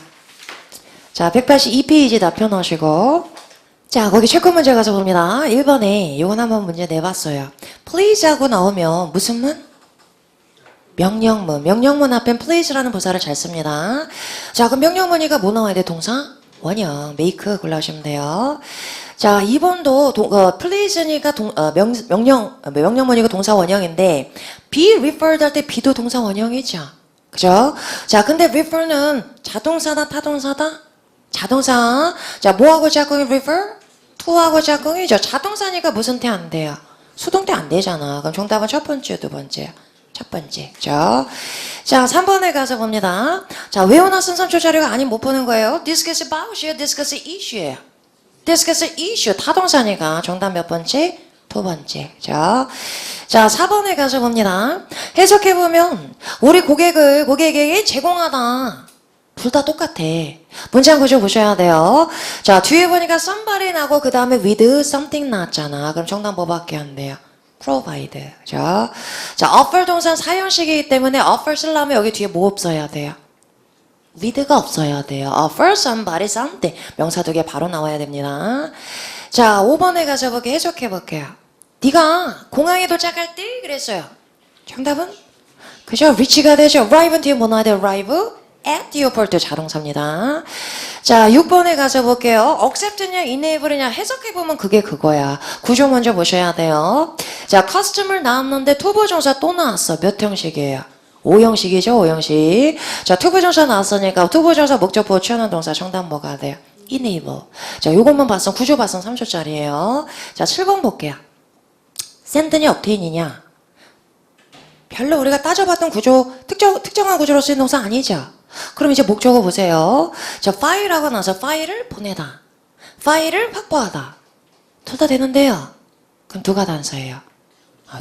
자, 182페이지 다 펴놓으시고 자, 거기 체크 문제 가서 봅니다. 1번에 이건 한번 문제 내봤어요. please 하고 나오면 무슨 문? 명령문. 명령문 앞엔 please라는 부사를 잘 씁니다. 자, 그럼 명령문이가 뭐 나와야 돼? 동사? 원형. make 골라주시면 돼요. 자, 2번도 please니까 명령문이고 동사 원형인데 be referred 할 때 be도 동사 원형이죠. 그죠? 자, 근데 refer는 자동사다, 타동사다? 자동사. 자, 뭐하고 작용이 refer? to하고 작용이죠. 자동사니까 무슨 태 안 돼요? 수동태 안 되잖아. 그럼 정답은 첫 번째, 두 번째. 첫 번째. 그죠? 자, 3번에 가서 봅니다. 자, 외워놨은 선초 자료가 아닌 못 보는 거예요. discuss about이에요. discuss issue예요. discuss issue. 타동사니까 정답 몇 번째? 두 번째. 자, 4번에 가서 봅니다. 해석해보면 우리 고객에게 제공하다. 둘 다 똑같아. 문장 구조 보셔야 돼요. 자, 뒤에 보니까 somebody 나고 그 다음에 with something 나왔잖아. 그럼 정답 뭐밖에 안 돼요? provide. 자, offer 동사는 사형식이기 때문에 offer 쓰려면 여기 뒤에 뭐 없어야 돼요? with가 없어야 돼요. offer somebody something. 명사 두 개 바로 나와야 됩니다. 자, 5번에 가서 보게 해석해 볼게요. 네가 공항에 도착할 때 그랬어요. 정답은? 그죠? reach가 되죠. arrive는 뒤에 뭐 나와야 돼요? arrive at the airport 자동사입니다. 자, 6번에 가서 볼게요. accept냐 enable냐 해석해보면 그게 그거야. 구조 먼저 보셔야 돼요. 자, customer 나왔는데 투부정사 또 나왔어. 몇 형식이에요? 5형식이죠, 5형식. 자, 투부정사 나왔으니까 투부정사 목적보 취하는 동사 정답 뭐가 돼요? enable. 자, 요것만 봤으면 구조 봤으면 3초짜리예요. 자, 7번 볼게요. send냐 obtain이냐? 별로 우리가 따져봤던 구조, 특정한 구조로 쓰인 동사 아니죠? 그럼 이제 목적어 보세요. 자, 파일하고 나서 파일을 보내다. 파일을 확보하다. 둘 다 되는데요. 그럼 누가 단서예요?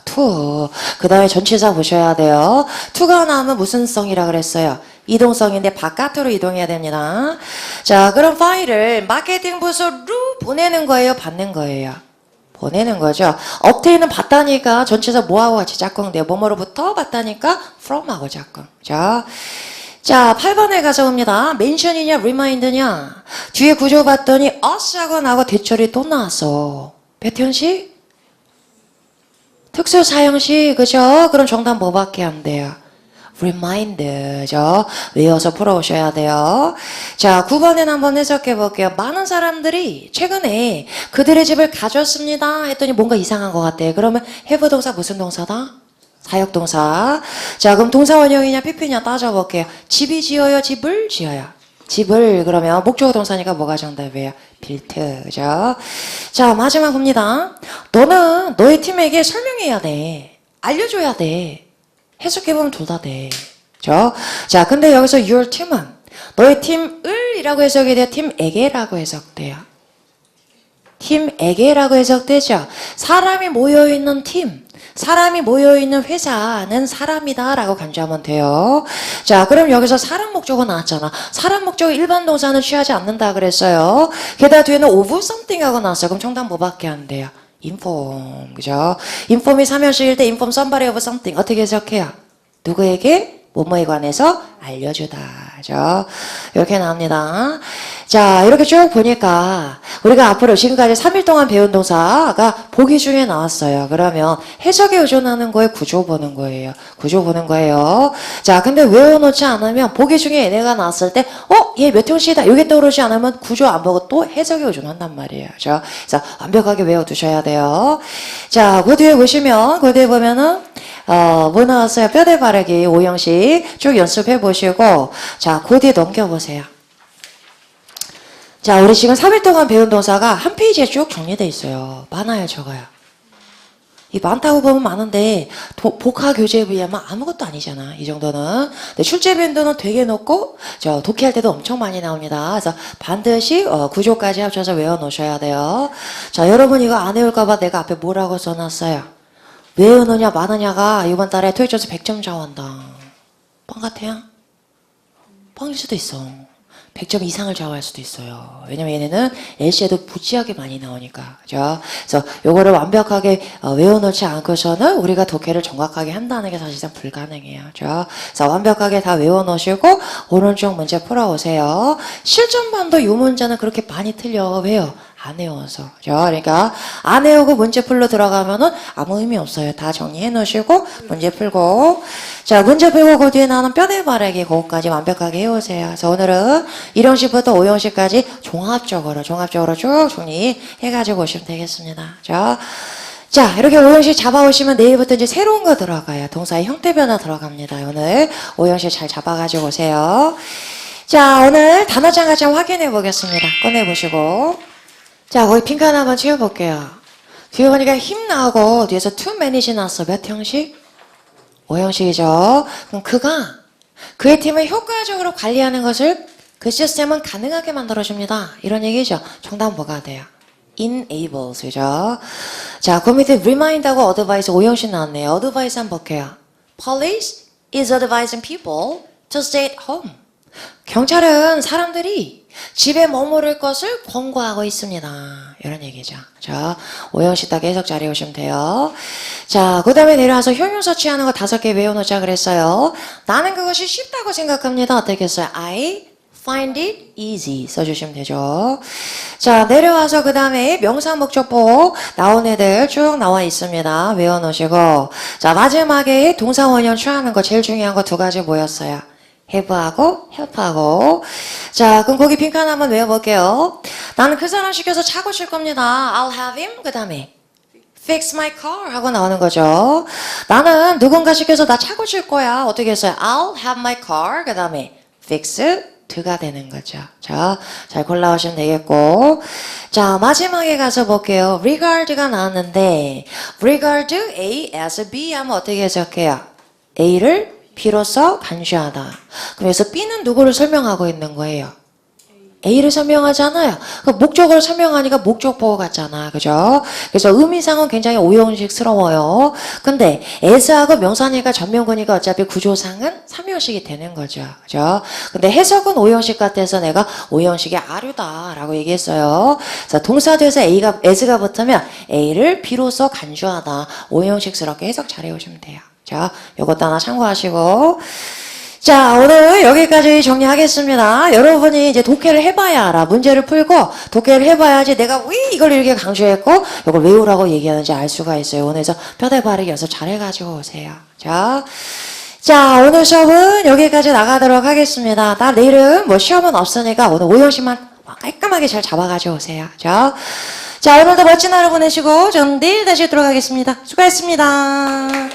to. 그 다음에 전치사 보셔야 돼요. to가 나오면 무슨 성이라 그랬어요? 이동성인데 바깥으로 이동해야 됩니다. 자, 그럼 파일을 마케팅 부서로 보내는 거예요? 받는 거예요? 보내는 거죠. obtain은 받다니까 전치사 뭐하고 같이 짝꿍돼요? 뭐뭐로부터 받다니까 from하고 짝꿍. 자, 8번에 가서 봅니다. mention이냐 remind냐. 뒤에 구조 봤더니 us하고 나하고 대절이 또 나왔어. 몇 형식? 특수 사형식. 그죠? 그럼 정답 뭐밖에 안 돼요? remind죠. 외워서 풀어오셔야 돼요. 자, 9번에 한번 해석해 볼게요. 많은 사람들이 최근에 그들의 집을 가졌습니다 했더니 뭔가 이상한 것 같아. 그러면 have 동사 무슨 동사다? 사역동사. 자, 그럼 동사 원형이냐 PP냐 따져볼게요. 집이 지어요? 집을 지어요? 집을. 그러면 목적어 동사니까 뭐가 정답이에요? built. 그죠? 자, 마지막 봅니다. 너는 너의 팀에게 설명해야 돼. 알려줘야 돼. 해석해보면 둘 다 돼. 그죠? 자, 근데 여기서 your team은 너의 팀을 이라고 해석이 돼요? 팀에게라고 해석돼요? 팀에게라고 해석되죠? 사람이 모여있는 팀, 사람이 모여있는 회사는 사람이다 라고 간주하면 돼요. 자, 그럼 여기서 사람 목적어 나왔잖아. 사람 목적어 일반 동사는 취하지 않는다 그랬어요. 게다가 뒤에는 of something 하고 나왔어요. 그럼 정답 뭐밖에 안 돼요? inform. 그죠? inform이 3형식일 때 inform somebody of something 어떻게 해석해요? 누구에게? 뭐뭐에 관해서 알려주다. 죠? 이렇게 나옵니다. 자, 이렇게 쭉 보니까 우리가 앞으로 지금까지 3일 동안 배운 동사가 보기 중에 나왔어요. 그러면 해석에 의존하는 거에 구조 보는 거예요. 구조 보는 거예요. 자, 근데 외워놓지 않으면 보기 중에 얘네가 나왔을 때 얘 몇 형식이다. 이게 떠오르지 않으면 구조 안 보고 또 해석에 의존한단 말이에요. 그죠? 그래서 완벽하게 외워두셔야 돼요. 자, 그 뒤에 보시면 그 뒤에 보면은 뭐 나왔어요? 뼈대 바르기 5형식 쭉 연습해 보시고 자, 그 뒤에 넘겨보세요. 자, 우리 지금 3일 동안 배운 동사가 한 페이지에 쭉 정리되어 있어요. 많아요, 적어요? 이 많다고 보면 많은데 복화 교재에 비하면 아무것도 아니잖아. 이 정도는. 근데 출제 빈도는 되게 높고 독해할 때도 엄청 많이 나옵니다. 그래서 반드시 구조까지 합쳐서 외워놓으셔야 돼요. 자, 여러분 이거 안 외울까봐 내가 앞에 뭐라고 써놨어요? 외우느냐 마느냐가 이번 달에 토익 점수 100점 좌우한다. 뻥 같아요? 뻥일 수도 있어. 100점 이상을 좌우할 수도 있어요. 왜냐면 얘네는 LC에도 무지하게 많이 나오니까. 그죠? 그래서 요거를 완벽하게 외워놓지 않고서는 우리가 독해를 정확하게 한다는 게 사실상 불가능해요. 그죠? 그래서 완벽하게 다 외워놓으시고 오른쪽 문제 풀어오세요. 실전반도 이 문제는 그렇게 많이 틀려. 왜요? 안 외워서. 그죠? 그러니까 안 외우고 문제 풀러 들어가면은 아무 의미 없어요. 다 정리해 놓으시고 문제 풀고 자, 문제 풀고 그 뒤에 나는 뼈대 바르기 그거까지 완벽하게 해오세요. 그래서 오늘은 1형식부터 5형식까지 종합적으로 쭉 정리해가지고 오시면 되겠습니다. 자, 이렇게 5형식 잡아오시면 내일부터 이제 새로운 거 들어가요. 동사의 형태 변화 들어갑니다. 오늘 5형식 잘 잡아가지고 오세요. 자, 오늘 단어장 같이 한번 확인해 보겠습니다. 꺼내보시고. 자, 거기 핑크 하나 한번 채워볼게요. 뒤에 보니까 힘 나오고 뒤에서 to manage 나왔어. 몇 형식? 5형식이죠. 그럼 그의 팀을 효과적으로 관리하는 것을 그 시스템은 가능하게 만들어줍니다. 이런 얘기죠. 정답은 뭐가 돼요? enables, 그죠? 자, 그 밑에 remind하고 advise 5형식 나왔네요. advise 한번 볼게요. Police is advising people to stay at home. 경찰은 사람들이 집에 머무를 것을 권고하고 있습니다. 이런 얘기죠. 자, 5형식 딱 해석 잘 해오시면 돼요. 자, 그 다음에 내려와서 형용사 취하는 거 5개 외워놓자 그랬어요. 나는 그것이 쉽다고 생각합니다. 어떻게 했어요? I find it easy 써주시면 되죠. 자, 내려와서 그 다음에 명사 목적보 나온 애들 쭉 나와 있습니다. 외워놓으시고. 자, 마지막에 동사 원형 취하는 거 제일 중요한 거 2가지 뭐였어요? have하고 help하고. 자, 그럼 거기 핑크 하나 한번 외워볼게요. 나는 그 사람 시켜서 차 고칠 겁니다. I'll have him. 그 다음에 fix my car 하고 나오는 거죠. 나는 누군가 시켜서 나 차 고칠 거야. 어떻게 했어요? I'll have my car. 그 다음에 fix 가 되는 거죠. 자, 잘 골라오시면 되겠고. 자, 마지막에 가서 볼게요. regard가 나왔는데 regard A as B 하면 어떻게 해석해요? A를 B로서 간주하다. 그래서 B는 누구를 설명하고 있는 거예요? A를 설명하잖아요. 그 목적어를 설명하니까 목적보호 같잖아. 그죠? 그래서 의미상은 굉장히 5형식스러워요. 근데 as하고 명사니까 전면구니까 어차피 구조상은 3형식이 되는 거죠. 그죠? 근데 해석은 5형식 같아서 내가 5형식이 아류다라고 얘기했어요. 자, 동사 뒤에서 as가 붙으면 A를 B로서 간주하다. 5형식스럽게 해석 잘 해오시면 돼요. 자, 요것도 하나 참고하시고. 자, 오늘 여기까지 정리하겠습니다. 여러분이 이제 독해를 해봐야 알아. 문제를 풀고 독해를 해봐야지 내가 왜 이걸 이렇게 강조했고 이걸 외우라고 얘기하는지 알 수가 있어요. 오늘서 뼈대 바르기 연습 잘 해가지고 오세요. 자, 오늘 수업은 여기까지 나가도록 하겠습니다. 나 내일은 뭐 시험은 없으니까 오늘 5형식만 깔끔하게 잘 잡아가지고 오세요. 자, 오늘도 멋진 하루 보내시고 저는 내일 다시 들어가겠습니다. 수고했습니다.